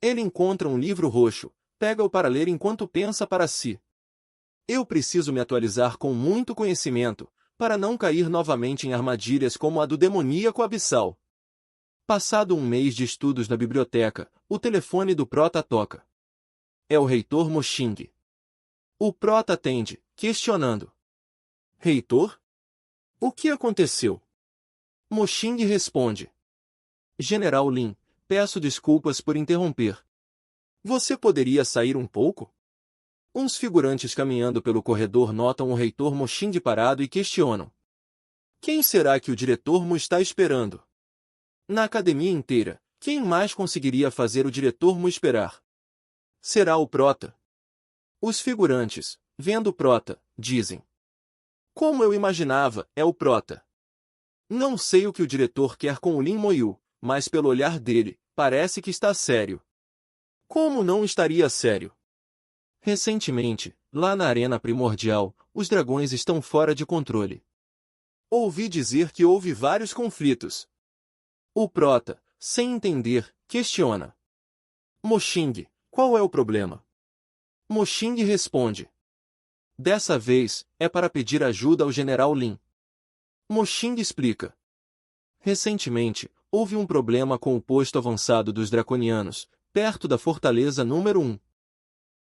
Ele encontra um livro roxo, pega-o para ler enquanto pensa para si. Eu preciso me atualizar com muito conhecimento, para não cair novamente em armadilhas como a do demoníaco abissal. Passado um mês de estudos na biblioteca, o telefone do Prota toca. É o reitor Moxing. O Prota atende, questionando. Reitor? O que aconteceu? Moxing responde. General Lin, peço desculpas por interromper. Você poderia sair um pouco? Uns figurantes caminhando pelo corredor notam o reitor Moxing parado e questionam. Quem será que o diretor Mo está esperando? Na academia inteira, Quem mais conseguiria fazer o diretor Mu esperar? Será o Prota? Os figurantes, vendo o Prota, dizem. Como eu imaginava, é o Prota. Não sei o que o diretor quer com o Lin Moyu, mas pelo olhar dele, parece que está sério. Como não estaria sério? Recentemente, lá na Arena Primordial, os dragões estão fora de controle. Ouvi dizer que houve vários conflitos. O Prota, sem entender, questiona. Moxing, qual é o problema? Moxing responde. Dessa vez, é para pedir ajuda ao General Lin. Moxing explica. Recentemente, houve um problema com o posto avançado dos Draconianos, perto da fortaleza número 1.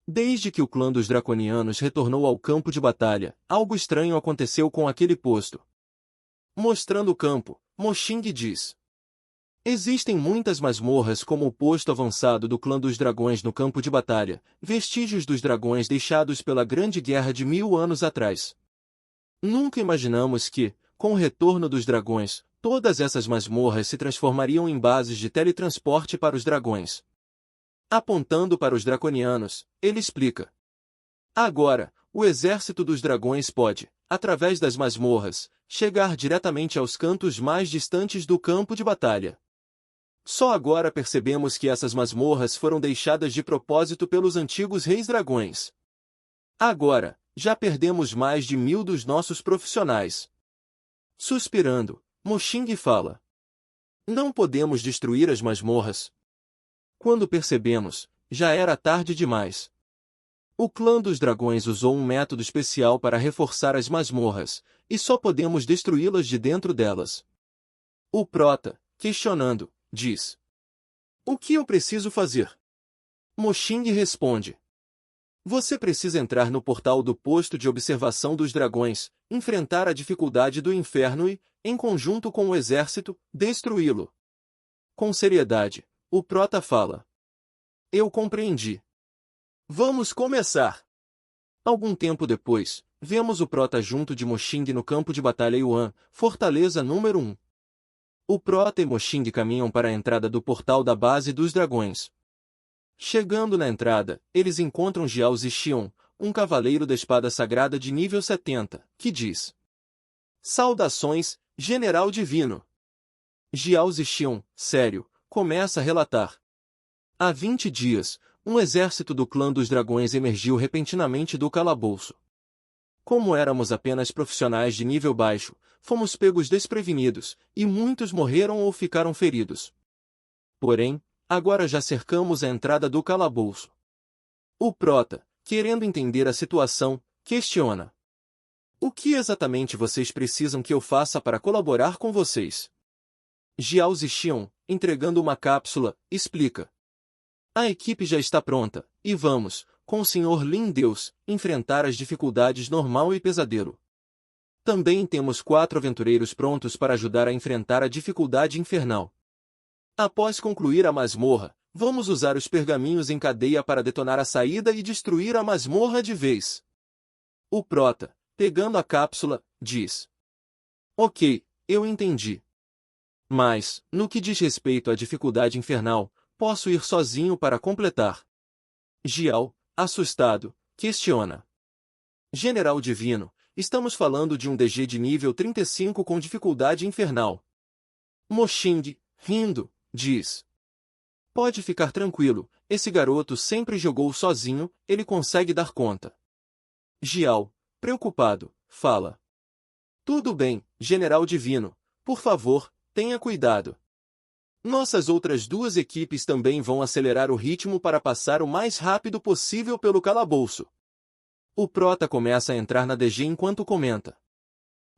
Desde que o clã dos Draconianos retornou ao campo de batalha, algo estranho aconteceu com aquele posto. Mostrando o campo, Moxing diz. Existem muitas masmorras como o posto avançado do clã dos dragões no campo de batalha, vestígios dos dragões deixados pela grande guerra de 1000 anos atrás. Nunca imaginamos que, com o retorno dos dragões, todas essas masmorras se transformariam em bases de teletransporte para os dragões. Apontando para os draconianos, ele explica. Agora, o exército dos dragões pode, através das masmorras, chegar diretamente aos cantos mais distantes do campo de batalha. Só agora percebemos que essas masmorras foram deixadas de propósito pelos antigos reis dragões. Agora, já perdemos mais de 1000 dos nossos profissionais. Suspirando, Moxing fala. Não podemos destruir as masmorras. Quando percebemos, já era tarde demais. O clã dos dragões usou um método especial para reforçar as masmorras, e só podemos destruí-las de dentro delas. O Prota, questionando, diz. O que eu preciso fazer? Moxing responde. Você precisa entrar no portal do posto de observação dos dragões, enfrentar a dificuldade do inferno e, em conjunto com o exército, destruí-lo. Com seriedade, o Prota fala. Eu compreendi. Vamos começar. Algum tempo depois, vemos o Prota junto de Moxing no campo de batalha Yuan, fortaleza número 1. O Prota e Moxing caminham para a entrada do portal da base dos dragões. Chegando na entrada, eles encontram Jiao Zixion, um cavaleiro da espada sagrada de nível 70, que diz: Saudações, General Divino. Jiao Zixion, sério, começa a relatar. Há 20 dias, um exército do clã dos dragões emergiu repentinamente do calabouço. Como éramos apenas profissionais de nível baixo, fomos pegos desprevenidos, e muitos morreram ou ficaram feridos. Porém, agora já cercamos a entrada do calabouço. O Prota, querendo entender a situação, questiona. O que exatamente vocês precisam que eu faça para colaborar com vocês? Jiao Zixion, entregando uma cápsula, explica. A equipe já está pronta, e vamos, com o Sr. Lin Deus, enfrentar as dificuldades normal e pesadelo. Também temos 4 aventureiros prontos para ajudar a enfrentar a dificuldade infernal. Após concluir a masmorra, vamos usar os pergaminhos em cadeia para detonar a saída e destruir a masmorra de vez. O Prota, pegando a cápsula, diz. Ok, eu entendi. Mas, no que diz respeito à dificuldade infernal, posso ir sozinho para completar. Jiao, assustado, questiona. General Divino, estamos falando de um DG de nível 35 com dificuldade infernal. Moxing, rindo, diz. Pode ficar tranquilo, esse garoto sempre jogou sozinho, ele consegue dar conta. Jiao, preocupado, fala. Tudo bem, General Divino, por favor, tenha cuidado. Nossas outras 2 equipes também vão acelerar o ritmo para passar o mais rápido possível pelo calabouço. O Prota começa a entrar na DG enquanto comenta.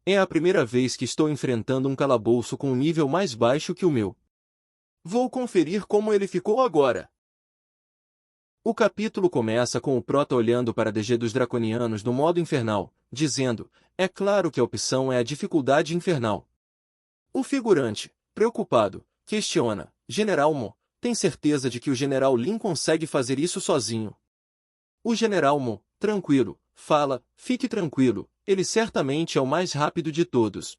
É a primeira vez que estou enfrentando um calabouço com um nível mais baixo que o meu. Vou conferir como ele ficou agora. O capítulo começa com o Prota olhando para a DG dos Draconianos no modo infernal, dizendo, é claro que a opção é a dificuldade infernal. O figurante, preocupado, questiona, General Mo, tem certeza de que o General Lin consegue fazer isso sozinho? O General Mo, tranquilo, fala, fique tranquilo, ele certamente é o mais rápido de todos.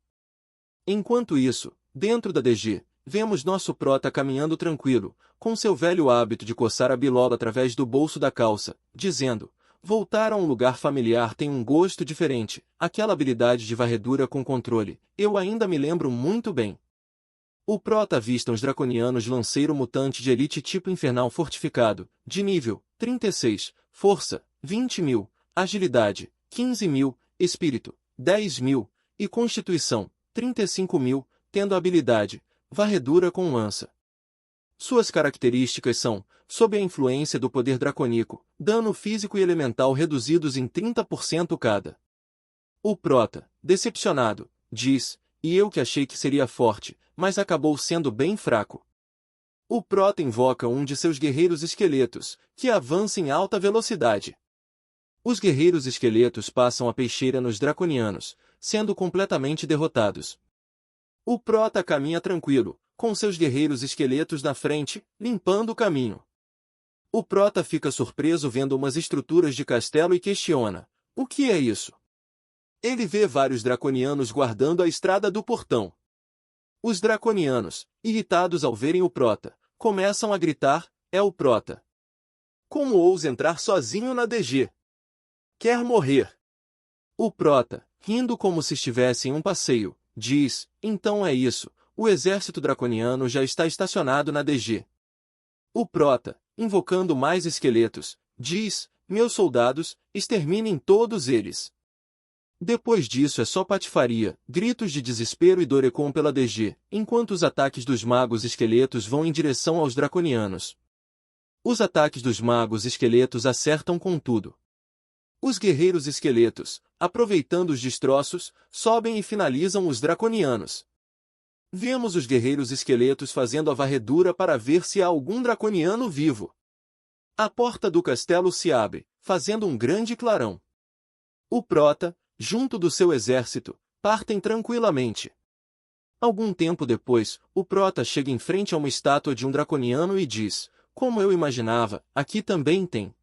Enquanto isso, dentro da DG, vemos nosso prota caminhando tranquilo, com seu velho hábito de coçar a bilola através do bolso da calça, dizendo: voltar a um lugar familiar tem um gosto diferente, aquela habilidade de varredura com controle, eu ainda me lembro muito bem. O prota avista uns draconianos lanceiro mutante de elite tipo infernal fortificado, de nível 36, força 20.000, agilidade 15.000, espírito 10.000 e constituição 35.000, tendo a habilidade varredura com lança. Suas características são, sob a influência do poder dracônico, dano físico e elemental reduzidos em 30% cada. O prota, decepcionado, diz: e eu que achei que seria forte, mas acabou sendo bem fraco. O prota invoca um de seus guerreiros esqueletos, que avança em alta velocidade. Os guerreiros esqueletos passam a peixeira nos draconianos, sendo completamente derrotados. O prota caminha tranquilo, com seus guerreiros esqueletos na frente, limpando o caminho. O prota fica surpreso vendo umas estruturas de castelo e questiona: o que é isso? Ele vê vários draconianos guardando a estrada do portão. Os draconianos, irritados ao verem o prota, começam a gritar: é o prota. Como ousa entrar sozinho na DG? Quer morrer? O prota, rindo como se estivesse em um passeio, diz: então é isso, o exército draconiano já está estacionado na DG. O prota, invocando mais esqueletos, diz: meus soldados, exterminem todos eles. Depois disso é só patifaria, gritos de desespero e Dorecon pela DG, enquanto os ataques dos magos esqueletos vão em direção aos draconianos. Os ataques dos magos esqueletos acertam com tudo. Os guerreiros esqueletos, aproveitando os destroços, sobem e finalizam os draconianos. Vemos os guerreiros esqueletos fazendo a varredura para ver se há algum draconiano vivo. A porta do castelo se abre, fazendo um grande clarão. O prota, junto do seu exército, partem tranquilamente. Algum tempo depois, o prota chega em frente a uma estátua de um draconiano e diz: como eu imaginava, aqui também tem.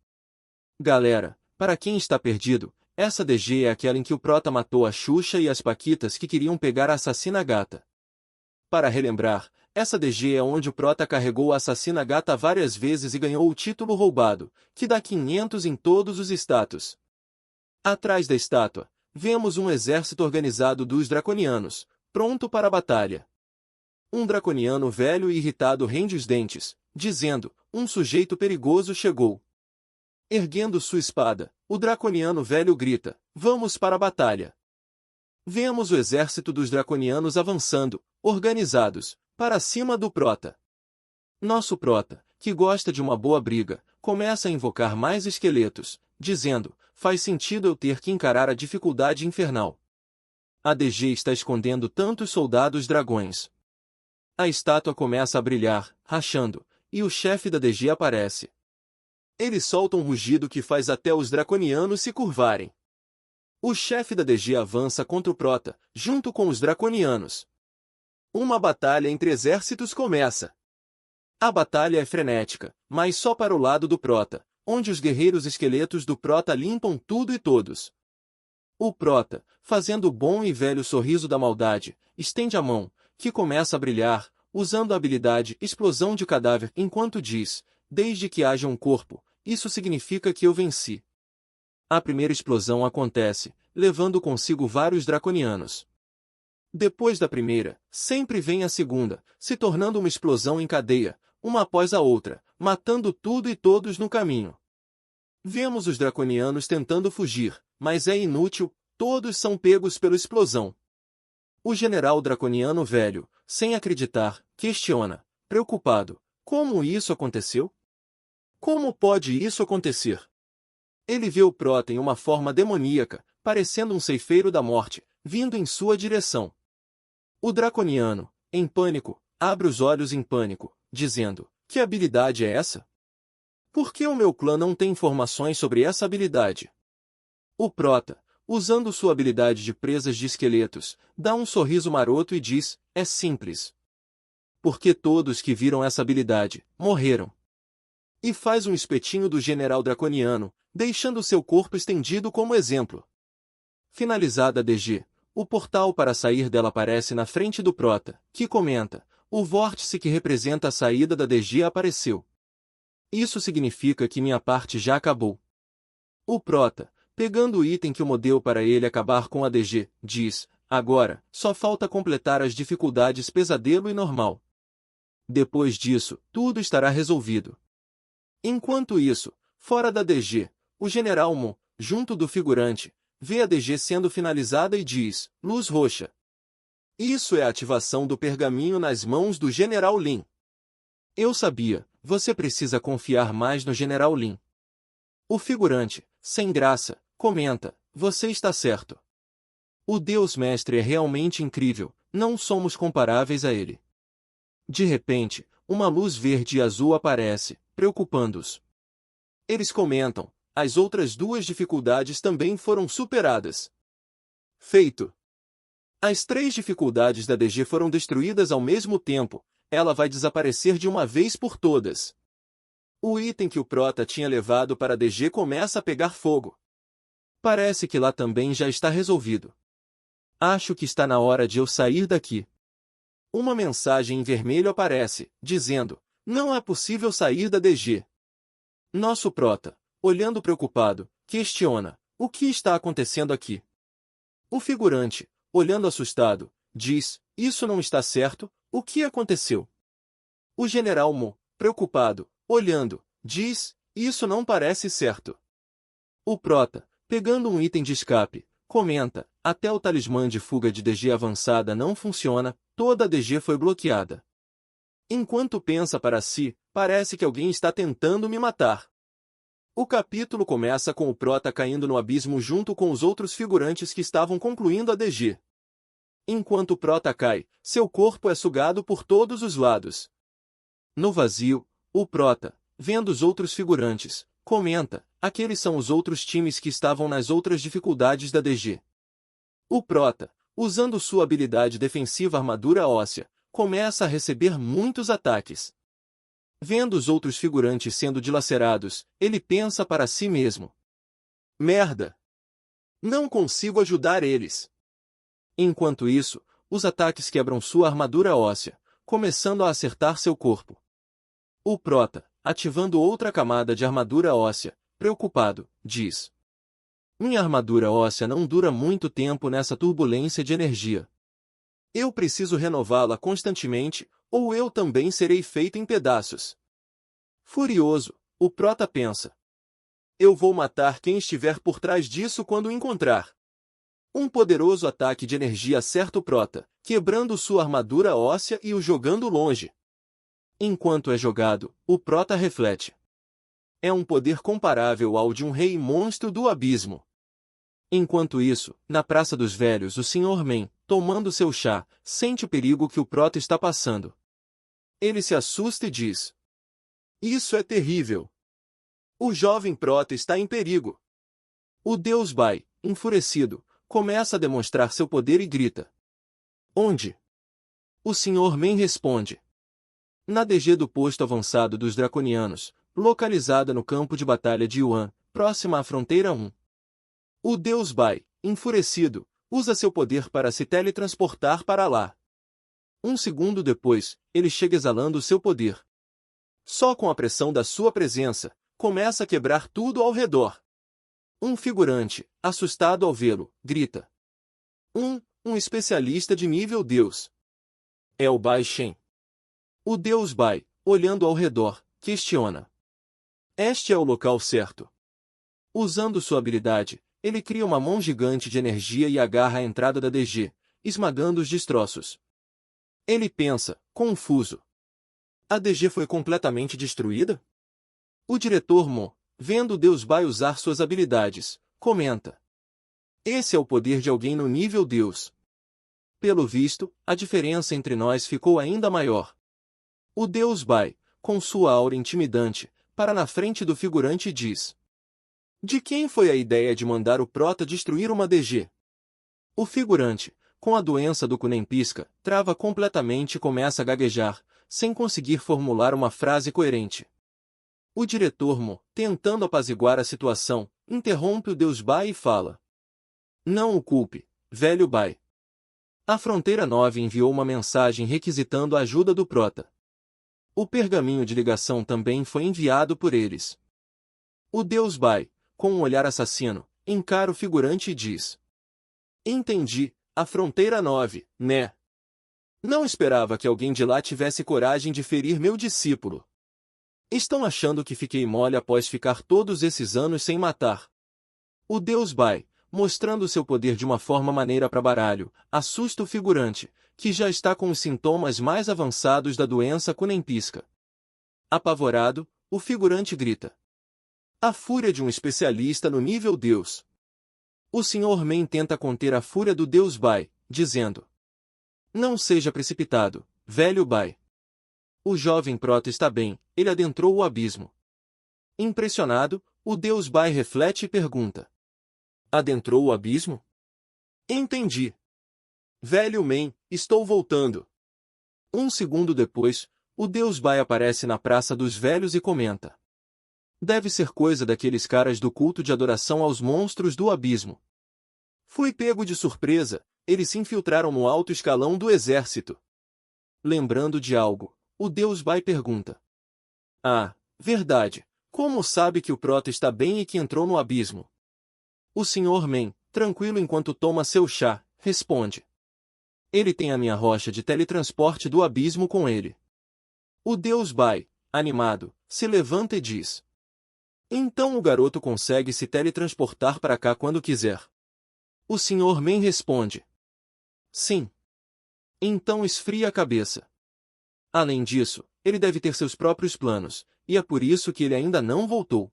Galera, para quem está perdido, essa DG é aquela em que o prota matou a Xuxa e as paquitas que queriam pegar a assassina gata. Para relembrar, essa DG é onde o prota carregou a assassina gata várias vezes e ganhou o título roubado, que dá 500 em todos os status. Atrás da estátua, vemos um exército organizado dos draconianos, pronto para a batalha. Um draconiano velho e irritado rende os dentes, dizendo: um sujeito perigoso chegou. Erguendo sua espada, o draconiano velho grita: vamos para a batalha. Vemos o exército dos draconianos avançando, organizados, para cima do prota. Nosso prota, que gosta de uma boa briga, começa a invocar mais esqueletos, dizendo: faz sentido eu ter que encarar a dificuldade infernal. A DG está escondendo tantos soldados dragões. A estátua começa a brilhar, rachando, e o chefe da DG aparece. Ele solta um rugido que faz até os draconianos se curvarem. O chefe da DG avança contra o prota, junto com os draconianos. Uma batalha entre exércitos começa. A batalha é frenética, mas só para o lado do prota, onde os guerreiros esqueletos do prota limpam tudo e todos. O prota, fazendo o bom e velho sorriso da maldade, estende a mão, que começa a brilhar, usando a habilidade Explosão de Cadáver, enquanto diz: desde que haja um corpo, isso significa que eu venci. A primeira explosão acontece, levando consigo vários draconianos. Depois da primeira, sempre vem a segunda, se tornando uma explosão em cadeia, uma após a outra, matando tudo e todos no caminho. Vemos os draconianos tentando fugir, mas é inútil, todos são pegos pela explosão. O general draconiano velho, sem acreditar, questiona, preocupado: como isso aconteceu? Como pode isso acontecer? Ele vê o prota em uma forma demoníaca, parecendo um ceifeiro da morte, vindo em sua direção. O draconiano, em pânico, abre os olhos em pânico, dizendo: que habilidade é essa? Por que o meu clã não tem informações sobre essa habilidade? O prota, usando sua habilidade de presas de esqueletos, dá um sorriso maroto e diz: é simples. Porque todos que viram essa habilidade, morreram. E faz um espetinho do general draconiano, deixando seu corpo estendido como exemplo. Finalizada a DG, o portal para sair dela aparece na frente do prota, que comenta: O vórtice que representa a saída da DG apareceu. Isso significa que minha parte já acabou. O Prota, pegando o item que o modelo para ele acabar com a DG, diz: agora, só falta completar as dificuldades pesadelo e normal. Depois disso, tudo estará resolvido. Enquanto isso, fora da DG, o General Mo, junto do figurante, vê a DG sendo finalizada e diz: luz roxa. Isso é a ativação do pergaminho nas mãos do General Lin. Eu sabia, você precisa confiar mais no General Lin. O figurante, sem graça, comenta: você está certo. O Deus Mestre é realmente incrível, não somos comparáveis a ele. De repente, uma luz verde e azul aparece, preocupando-os. Eles comentam: as outras duas dificuldades também foram superadas. Feito. As 3 dificuldades da DG foram destruídas ao mesmo tempo, ela vai desaparecer de uma vez por todas. O item que o Prota tinha levado para a DG começa a pegar fogo. Parece que lá também já está resolvido. Acho que está na hora de eu sair daqui. Uma mensagem em vermelho aparece, dizendo: não é possível sair da DG. Nosso Prota, olhando preocupado, questiona: o que está acontecendo aqui? O figurante, olhando assustado, diz: isso não está certo, o que aconteceu? O General Mo, preocupado, olhando, diz: isso não parece certo. O Prota, pegando um item de escape, comenta: até o talismã de fuga de DG avançada não funciona, toda a DG foi bloqueada. Enquanto pensa para si, parece que alguém está tentando me matar. O capítulo começa com o Prota caindo no abismo junto com os outros figurantes que estavam concluindo a DG. Enquanto o Prota cai, seu corpo é sugado por todos os lados. No vazio, o Prota, vendo os outros figurantes, comenta: aqueles são os outros times que estavam nas outras dificuldades da DG. O Prota, usando sua habilidade defensiva armadura óssea, começa a receber muitos ataques. Vendo os outros figurantes sendo dilacerados, ele pensa para si mesmo: merda! Não consigo ajudar eles. Enquanto isso, os ataques quebram sua armadura óssea, começando a acertar seu corpo. O Prota, ativando outra camada de armadura óssea, preocupado, diz: minha armadura óssea não dura muito tempo nessa turbulência de energia. Eu preciso renová-la constantemente, ou eu também serei feito em pedaços. Furioso, o Prota pensa: eu vou matar quem estiver por trás disso quando o encontrar. Um poderoso ataque de energia acerta o Prota, quebrando sua armadura óssea e o jogando longe. Enquanto é jogado, o Prota reflete: é um poder comparável ao de um rei monstro do abismo. Enquanto isso, na Praça dos Velhos, o Sr. Men, tomando seu chá, sente o perigo que o Prota está passando. Ele se assusta e diz: isso é terrível. O jovem Prota está em perigo. O Deus Bai, enfurecido, começa a demonstrar seu poder e grita: onde? O Sr. Men responde: na DG do posto avançado dos Draconianos, localizada no campo de batalha de Yuan, próxima à fronteira 1. O Deus Bai, enfurecido, usa seu poder para se teletransportar para lá. Um segundo depois, ele chega exalando seu poder. Só com a pressão da sua presença, começa a quebrar tudo ao redor. Um figurante, assustado ao vê-lo, grita: um especialista de nível Deus. É o Bai Shen. O Deus Bai, olhando ao redor, questiona: este é o local certo? Usando sua habilidade, ele cria uma mão gigante de energia e agarra a entrada da DG, esmagando os destroços. Ele pensa, confuso: a DG foi completamente destruída? O diretor Mo, vendo o Deus Bai usar suas habilidades, comenta: esse é o poder de alguém no nível Deus. Pelo visto, a diferença entre nós ficou ainda maior. O Deus Bai, com sua aura intimidante, para na frente do figurante e diz: de quem foi a ideia de mandar o Prota destruir uma DG? O figurante, com a doença do Kunen-Pisca, trava completamente e começa a gaguejar, sem conseguir formular uma frase coerente. O diretor Mo, tentando apaziguar a situação, interrompe o Deus Bai e fala: não o culpe, velho Bai. A Fronteira 9 enviou uma mensagem requisitando a ajuda do Prota. O pergaminho de ligação também foi enviado por eles. O Deus Bai, com um olhar assassino, encara o figurante e diz: Entendi, a Fronteira 9, né? Não esperava que alguém de lá tivesse coragem de ferir meu discípulo. Estão achando que fiquei mole após ficar todos esses anos sem matar. O Deus Bai, mostrando seu poder de uma forma maneira para baralho, assusta o figurante, que já está com os sintomas mais avançados da doença Kunenpisca. Apavorado, o figurante grita: A fúria de um especialista no nível Deus. O Sr. Men tenta conter a fúria do Deus Bai, dizendo: Não seja precipitado, velho Bai. O jovem Prota está bem, ele adentrou o abismo. Impressionado, o Deus Bai reflete e pergunta: Adentrou o abismo? Entendi. Velho Men, estou voltando. Um segundo depois, o Deus Bai aparece na Praça dos Velhos e comenta: Deve ser coisa daqueles caras do culto de adoração aos monstros do abismo. Fui pego de surpresa, eles se infiltraram no alto escalão do exército. Lembrando de algo, o Deus Bai pergunta: Ah, verdade, como sabe que o Prota está bem e que entrou no abismo? O Sr. Men, tranquilo enquanto toma seu chá, responde: Ele tem a minha rocha de teletransporte do abismo com ele. O Deus Bai, animado, se levanta e diz: Então o garoto consegue se teletransportar para cá quando quiser. O Sr. Men responde: Sim. Então esfria a cabeça. Além disso, ele deve ter seus próprios planos, e é por isso que ele ainda não voltou.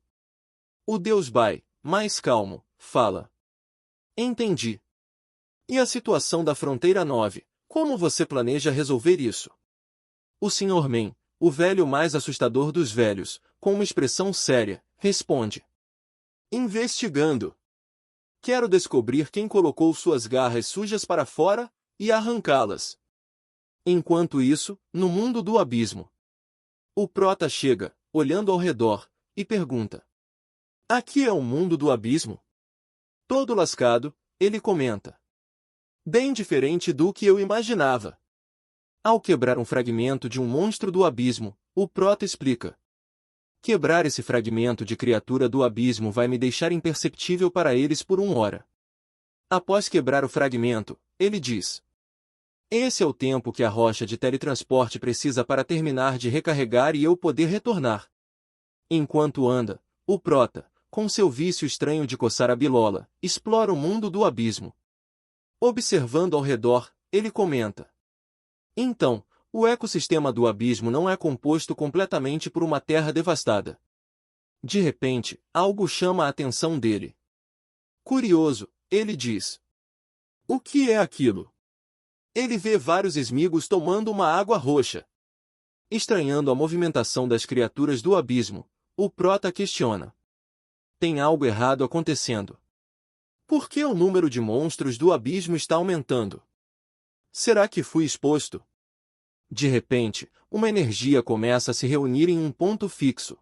O Deus Bai, mais calmo, fala: Entendi. E a situação da Fronteira 9, como você planeja resolver isso? O Sr. Men, o velho mais assustador dos velhos, com uma expressão séria, responde: Investigando. Quero descobrir quem colocou suas garras sujas para fora e arrancá-las. Enquanto isso, no mundo do abismo, o Prota chega, olhando ao redor, e pergunta: Aqui é o mundo do abismo? Todo lascado, ele comenta: Bem diferente do que eu imaginava. Ao quebrar um fragmento de um monstro do abismo, o Prota explica: Quebrar esse fragmento de criatura do abismo vai me deixar imperceptível para eles por 1 hora. Após quebrar o fragmento, ele diz: Esse é o tempo que a rocha de teletransporte precisa para terminar de recarregar e eu poder retornar. Enquanto anda, o Prota, com seu vício estranho de coçar a bilola, explora o mundo do abismo. Observando ao redor, ele comenta: Então, o ecossistema do abismo não é composto completamente por uma terra devastada. De repente, algo chama a atenção dele. Curioso, ele diz: O que é aquilo? Ele vê vários esmigos tomando uma água roxa. Estranhando a movimentação das criaturas do abismo, o Prota questiona: Tem algo errado acontecendo? Por que o número de monstros do abismo está aumentando? Será que fui exposto? De repente, uma energia começa a se reunir em um ponto fixo.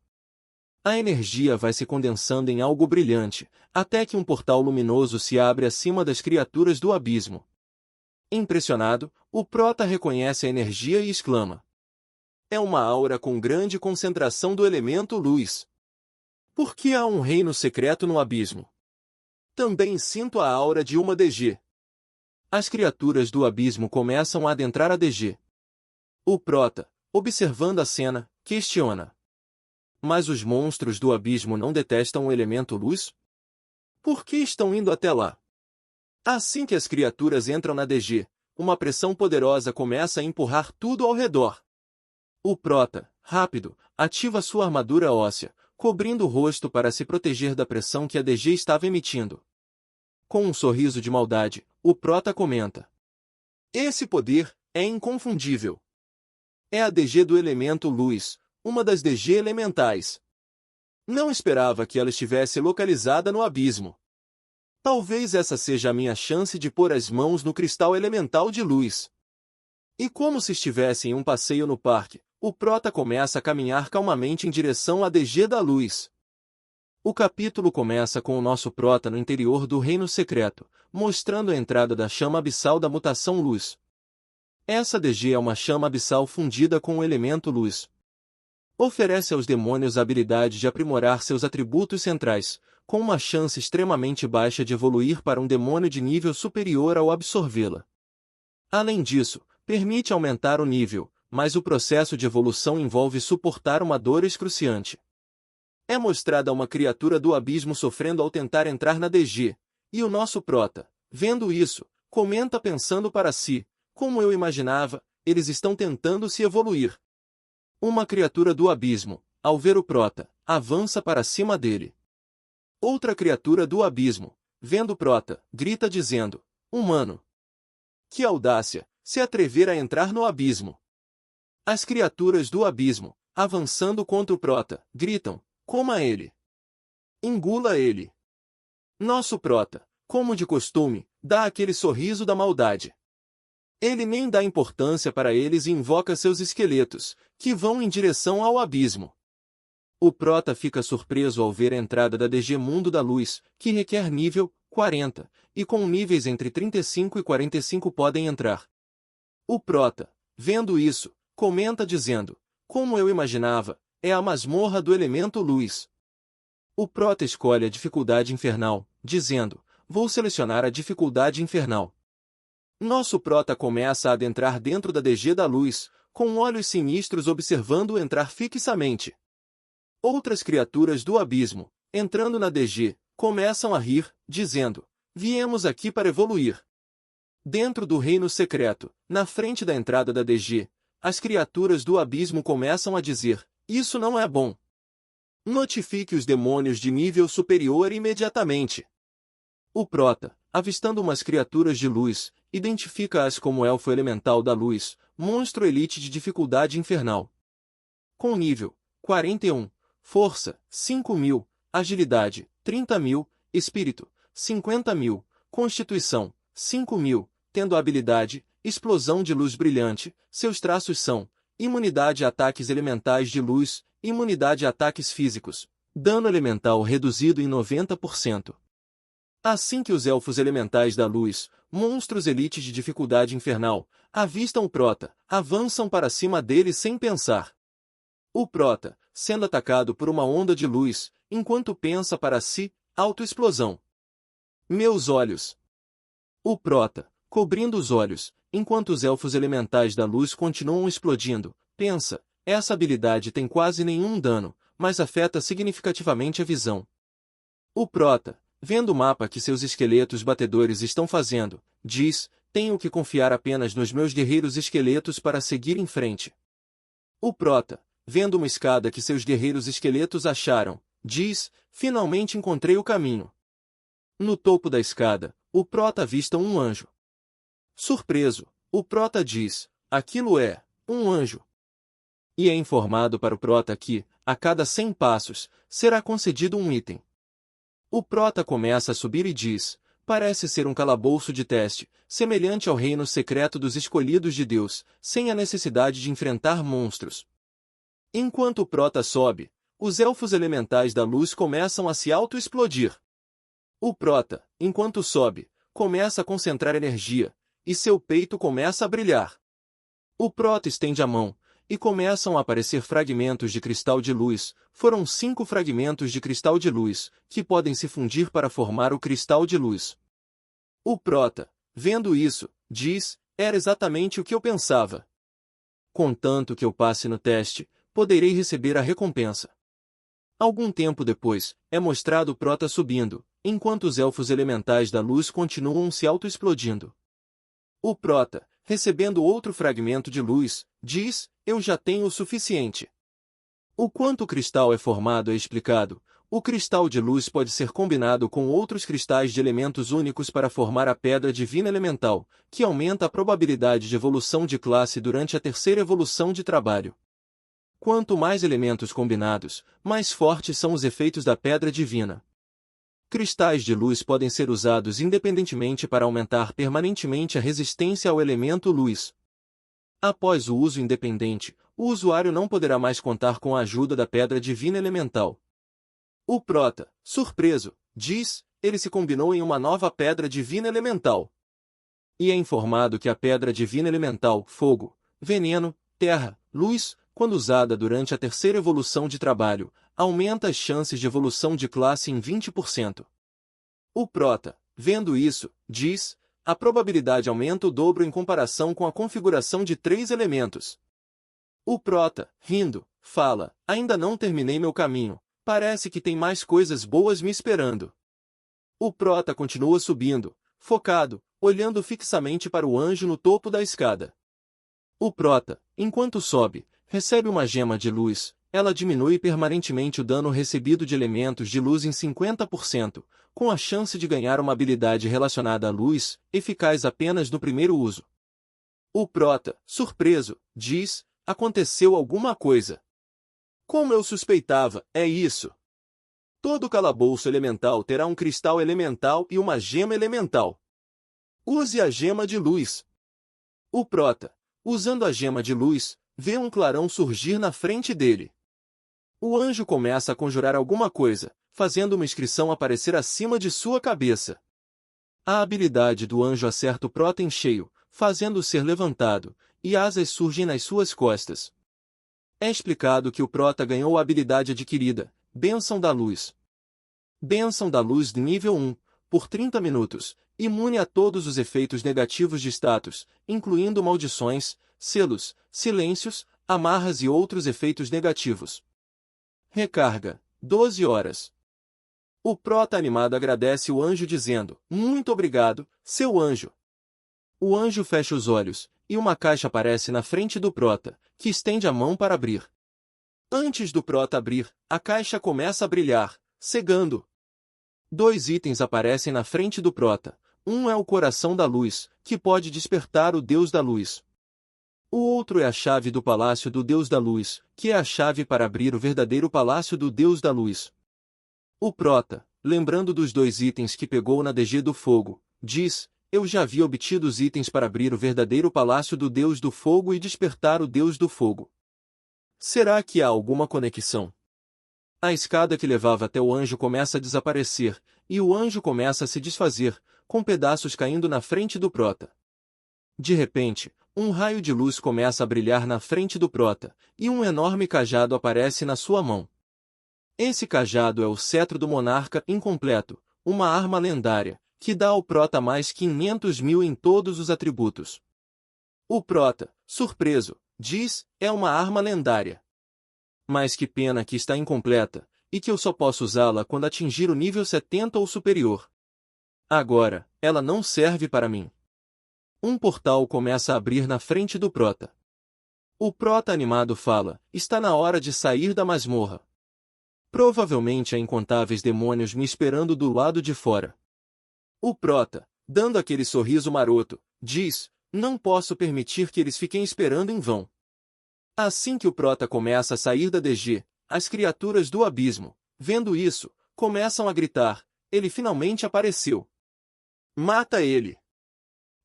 A energia vai se condensando em algo brilhante, até que um portal luminoso se abre acima das criaturas do abismo. Impressionado, o Prota reconhece a energia e exclama: É uma aura com grande concentração do elemento luz. Por que há um reino secreto no abismo? Também sinto a aura de uma DG. As criaturas do abismo começam a adentrar a DG. O Prota, observando a cena, questiona: Mas os monstros do abismo não detestam o elemento luz? Por que estão indo até lá? Assim que as criaturas entram na DG, uma pressão poderosa começa a empurrar tudo ao redor. O Prota, rápido, ativa sua armadura óssea, cobrindo o rosto para se proteger da pressão que a DG estava emitindo. Com um sorriso de maldade, o Prota comenta: Esse poder é inconfundível. É a DG do elemento luz, uma das DG elementais. Não esperava que ela estivesse localizada no abismo. Talvez essa seja a minha chance de pôr as mãos no cristal elemental de luz. E como se estivesse em um passeio no parque, o Prota começa a caminhar calmamente em direção à DG da luz. O capítulo começa com o nosso prota no interior do reino secreto, mostrando a entrada da chama abissal da mutação luz. Essa DG é uma chama abissal fundida com o elemento luz. Oferece aos demônios a habilidade de aprimorar seus atributos centrais, com uma chance extremamente baixa de evoluir para um demônio de nível superior ao absorvê-la. Além disso, permite aumentar o nível, mas o processo de evolução envolve suportar uma dor excruciante. É mostrada uma criatura do abismo sofrendo ao tentar entrar na DG, e o nosso prota, vendo isso, comenta pensando para si: como eu imaginava, eles estão tentando se evoluir. Uma criatura do abismo, ao ver o prota, avança para cima dele. Outra criatura do abismo, vendo o prota, grita dizendo: humano! Que audácia, se atrever a entrar no abismo! As criaturas do abismo, avançando contra o prota, gritam: coma ele! Engula ele! Nosso prota, como de costume, dá aquele sorriso da maldade. Ele nem dá importância para eles e invoca seus esqueletos, que vão em direção ao abismo. O prota fica surpreso ao ver a entrada da DG Mundo da Luz, que requer nível 40, e com níveis entre 35 e 45 podem entrar. O prota, vendo isso, comenta dizendo: como eu imaginava, é a masmorra do elemento luz. O prota escolhe a dificuldade infernal, dizendo: vou selecionar a dificuldade infernal. Nosso prota começa a adentrar dentro da DG da luz, com olhos sinistros observando-o entrar fixamente. Outras criaturas do abismo, entrando na DG, começam a rir, dizendo: viemos aqui para evoluir. Dentro do reino secreto, na frente da entrada da DG, as criaturas do abismo começam a dizer: isso não é bom. Notifique os demônios de nível superior imediatamente. O prota, avistando umas criaturas de luz, identifica-as como elfo elemental da luz, monstro elite de dificuldade infernal. Com nível 41, força 5.000, agilidade 30.000, espírito 50.000, constituição 5.000, tendo a habilidade explosão de luz brilhante. Seus traços são: imunidade a ataques elementais de luz, imunidade a ataques físicos, dano elemental reduzido em 90%. Assim que os elfos elementais da luz, monstros elites de dificuldade infernal, avistam o prota, avançam para cima dele sem pensar. O prota, sendo atacado por uma onda de luz, enquanto pensa para si: autoexplosão. Meus olhos! O prota, cobrindo os olhos, enquanto os elfos elementais da luz continuam explodindo, pensa: essa habilidade tem quase nenhum dano, mas afeta significativamente a visão. O prota, vendo o mapa que seus esqueletos batedores estão fazendo, diz: tenho que confiar apenas nos meus guerreiros esqueletos para seguir em frente. O prota, vendo uma escada que seus guerreiros esqueletos acharam, diz: finalmente encontrei o caminho. No topo da escada, o prota avista um anjo. Surpreso, o prota diz: aquilo é um anjo. E é informado para o prota que, a cada 100 passos, será concedido um item. O prota começa a subir e diz: parece ser um calabouço de teste, semelhante ao reino secreto dos escolhidos de Deus, sem a necessidade de enfrentar monstros. Enquanto o prota sobe, os elfos elementais da luz começam a se auto-explodir. O prota, enquanto sobe, começa a concentrar energia, e seu peito começa a brilhar. O prota estende a mão, e começam a aparecer fragmentos de cristal de luz. Foram 5 fragmentos de cristal de luz, que podem se fundir para formar o cristal de luz. O prota, vendo isso, diz: era exatamente o que eu pensava. Contanto que eu passe no teste, poderei receber a recompensa. Algum tempo depois, é mostrado o prota subindo, enquanto os elfos elementais da luz continuam se auto-explodindo. O prota, recebendo outro fragmento de luz, diz: eu já tenho o suficiente. O quanto o cristal é formado é explicado. O cristal de luz pode ser combinado com outros cristais de elementos únicos para formar a pedra divina elemental, que aumenta a probabilidade de evolução de classe durante a terceira evolução de trabalho. Quanto mais elementos combinados, mais fortes são os efeitos da pedra divina. Cristais de luz podem ser usados independentemente para aumentar permanentemente a resistência ao elemento luz. Após o uso independente, o usuário não poderá mais contar com a ajuda da pedra divina elemental. O Prota, surpreso, diz, ele se combinou em uma nova pedra divina elemental. E é informado que a pedra divina elemental, fogo, veneno, terra, luz, quando usada durante a terceira evolução de trabalho, aumenta as chances de evolução de classe em 20%. O Prota, vendo isso, diz, a probabilidade aumenta o dobro em comparação com a configuração de 3 elementos. O Prota, rindo, fala, ainda não terminei meu caminho, parece que tem mais coisas boas me esperando. O Prota continua subindo, focado, olhando fixamente para o anjo no topo da escada. O Prota, enquanto sobe, recebe uma gema de luz, ela diminui permanentemente o dano recebido de elementos de luz em 50%, com a chance de ganhar uma habilidade relacionada à luz, eficaz apenas no primeiro uso. O Prota, surpreso, diz, aconteceu alguma coisa. Como eu suspeitava, é isso. Todo calabouço elemental terá um cristal elemental e uma gema elemental. Use a gema de luz. O Prota, usando a gema de luz, vê um clarão surgir na frente dele. O anjo começa a conjurar alguma coisa, fazendo uma inscrição aparecer acima de sua cabeça. A habilidade do anjo acerta o Prota em cheio, fazendo-o ser levantado, e asas surgem nas suas costas. É explicado que o Prota ganhou a habilidade adquirida, Bênção da Luz. Bênção da Luz de nível 1, por 30 minutos, imune a todos os efeitos negativos de status, incluindo maldições, selos, silêncios, amarras e outros efeitos negativos. Recarga, 12 horas. O Prota animado agradece o anjo dizendo, muito obrigado, seu anjo. O anjo fecha os olhos, e uma caixa aparece na frente do Prota, que estende a mão para abrir. Antes do Prota abrir, a caixa começa a brilhar, cegando. 2 itens aparecem na frente do Prota. Um é o coração da luz, que pode despertar o Deus da Luz. O outro é a chave do Palácio do Deus da Luz, que é a chave para abrir o verdadeiro Palácio do Deus da Luz. O Prota, lembrando dos 2 itens que pegou na DG do Fogo, diz, eu já havia obtido os itens para abrir o verdadeiro Palácio do Deus do Fogo e despertar o Deus do Fogo. Será que há alguma conexão? A escada que levava até o anjo começa a desaparecer, e o anjo começa a se desfazer, com pedaços caindo na frente do Prota. De repente, um raio de luz começa a brilhar na frente do Prota, e um enorme cajado aparece na sua mão. Esse cajado é o cetro do monarca incompleto, uma arma lendária, que dá ao Prota mais 500.000 em todos os atributos. O Prota, surpreso, diz, é uma arma lendária. Mas que pena que está incompleta, e que eu só posso usá-la quando atingir o nível 70 ou superior. Agora, ela não serve para mim. Um portal começa a abrir na frente do Prota. O Prota animado fala, está na hora de sair da masmorra. Provavelmente há incontáveis demônios me esperando do lado de fora. O Prota, dando aquele sorriso maroto, diz, não posso permitir que eles fiquem esperando em vão. Assim que o Prota começa a sair da DG, as criaturas do abismo, vendo isso, começam a gritar, ele finalmente apareceu. Mata ele!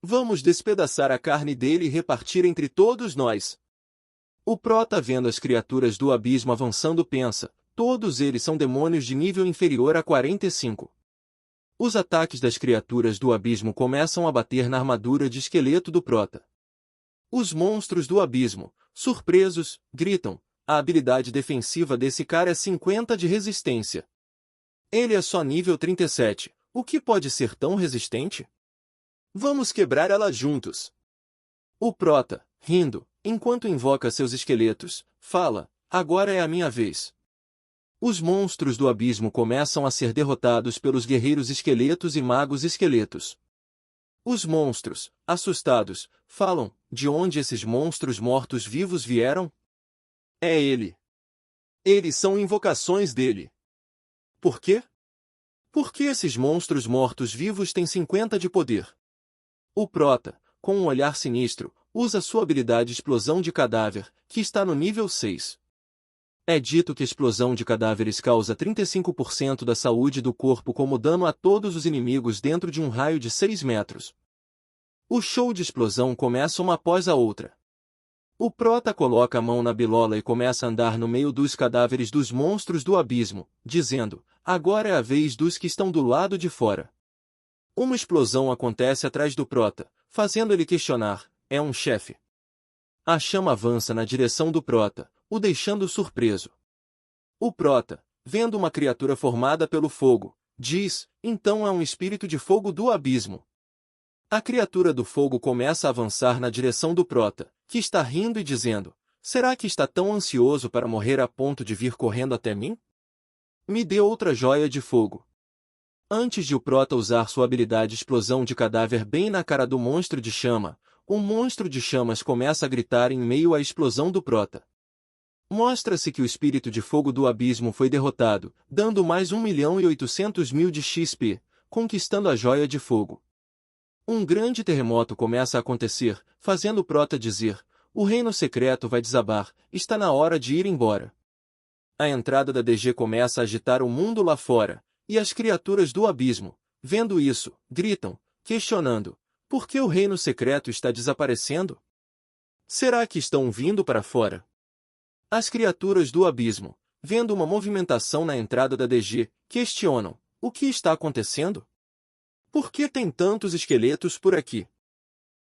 Vamos despedaçar a carne dele e repartir entre todos nós. O Prota, vendo as criaturas do abismo avançando, pensa, todos eles são demônios de nível inferior a 45. Os ataques das criaturas do abismo começam a bater na armadura de esqueleto do Prota. Os monstros do abismo, surpresos, gritam, a habilidade defensiva desse cara é 50 de resistência. Ele é só nível 37, o que pode ser tão resistente? Vamos quebrar ela juntos. O Prota, rindo, enquanto invoca seus esqueletos, fala, agora é a minha vez. Os monstros do abismo começam a ser derrotados pelos guerreiros esqueletos e magos esqueletos. Os monstros, assustados, falam, de onde esses monstros mortos-vivos vieram? É ele. Eles são invocações dele. Por quê? Porque esses monstros mortos-vivos têm 50 de poder. O Prota, com um olhar sinistro, usa sua habilidade Explosão de Cadáver, que está no nível 6. É dito que a explosão de cadáveres causa 35% da saúde do corpo como dano a todos os inimigos dentro de um raio de 6 metros. O show de explosão começa uma após a outra. O Prota coloca a mão na bilola e começa a andar no meio dos cadáveres dos monstros do abismo, dizendo, agora é a vez dos que estão do lado de fora. Uma explosão acontece atrás do Prota, fazendo ele questionar, é um chefe? A chama avança na direção do Prota, o deixando surpreso. O Prota, vendo uma criatura formada pelo fogo, diz, então é um espírito de fogo do abismo. A criatura do fogo começa a avançar na direção do Prota, que está rindo e dizendo, será que está tão ansioso para morrer a ponto de vir correndo até mim? Me dê outra joia de fogo. Antes de o Prota usar sua habilidade explosão de cadáver bem na cara do monstro de chama, o monstro de chamas começa a gritar em meio à explosão do Prota. Mostra-se que o espírito de fogo do abismo foi derrotado, dando mais 1.800.000 de XP, conquistando a joia de fogo. Um grande terremoto começa a acontecer, fazendo o Prota dizer, o reino secreto vai desabar, está na hora de ir embora. A entrada da DG começa a agitar o mundo lá fora, e as criaturas do abismo, vendo isso, gritam, questionando, por que o reino secreto está desaparecendo? Será que estão vindo para fora? As criaturas do abismo, vendo uma movimentação na entrada da DG, questionam, o que está acontecendo? Por que tem tantos esqueletos por aqui?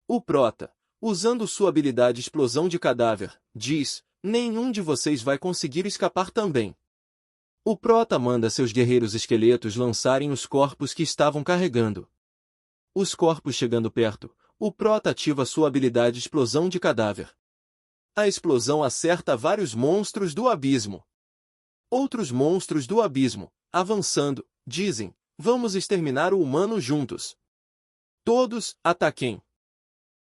O Prota, usando sua habilidade explosão de cadáver, diz, nenhum de vocês vai conseguir escapar também. O Prota manda seus guerreiros esqueletos lançarem os corpos que estavam carregando. Os corpos chegando perto, o Prota ativa sua habilidade explosão de cadáver. A explosão acerta vários monstros do abismo. Outros monstros do abismo, avançando, dizem, vamos exterminar o humano juntos. Todos, ataquem.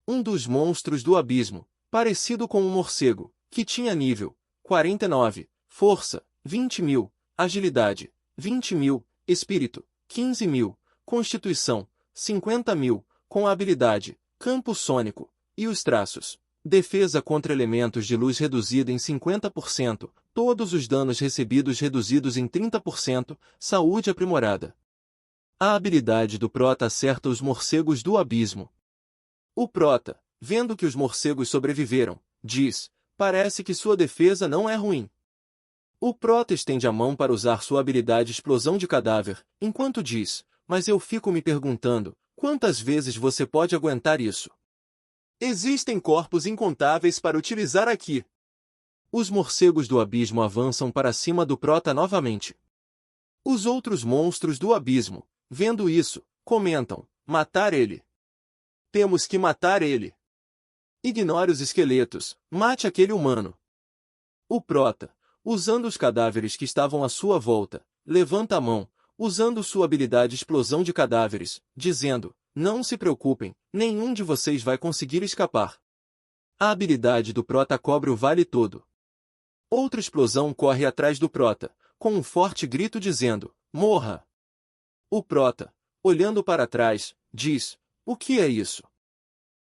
Um dos monstros do abismo, parecido com um morcego, que tinha nível 49, força, 20.000, agilidade, 20.000, espírito, 15.000, constituição, 50.000, com a habilidade, campo sônico, e os traços. Defesa contra elementos de luz reduzida em 50%, todos os danos recebidos reduzidos em 30%, saúde aprimorada. A habilidade do Prota acerta os morcegos do abismo. O Prota, vendo que os morcegos sobreviveram, diz, parece que sua defesa não é ruim. O Prota estende a mão para usar sua habilidade explosão de cadáver, enquanto diz, mas eu fico me perguntando, quantas vezes você pode aguentar isso? Existem corpos incontáveis para utilizar aqui. Os morcegos do abismo avançam para cima do Prota novamente. Os outros monstros do abismo, vendo isso, comentam, matar ele. Temos que matar ele. Ignore os esqueletos, mate aquele humano. O Prota, usando os cadáveres que estavam à sua volta, levanta a mão, usando sua habilidade explosão de cadáveres, dizendo, não se preocupem, nenhum de vocês vai conseguir escapar. A habilidade do Prota cobre o vale todo. Outra explosão corre atrás do Prota, com um forte grito dizendo, morra! O Prota, olhando para trás, diz, o que é isso?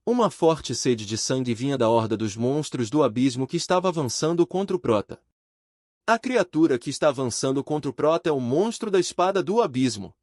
Uma forte sede de sangue vinha da horda dos monstros do abismo que estava avançando contra o Prota. A criatura que está avançando contra o Prota é o monstro da espada do abismo.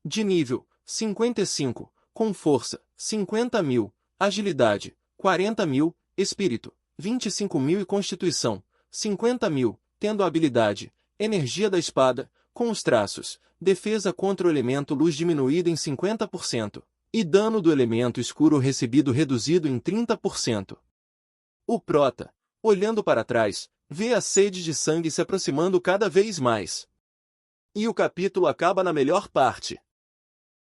De nível 55, com força, 50.000, agilidade, 40.000, espírito, 25.000 e constituição, 50.000, tendo a habilidade, energia da espada, com os traços, defesa contra o elemento luz diminuída em 50%, e dano do elemento escuro recebido reduzido em 30%. O Prota, olhando para trás, vê a sede de sangue se aproximando cada vez mais. E o capítulo acaba na melhor parte.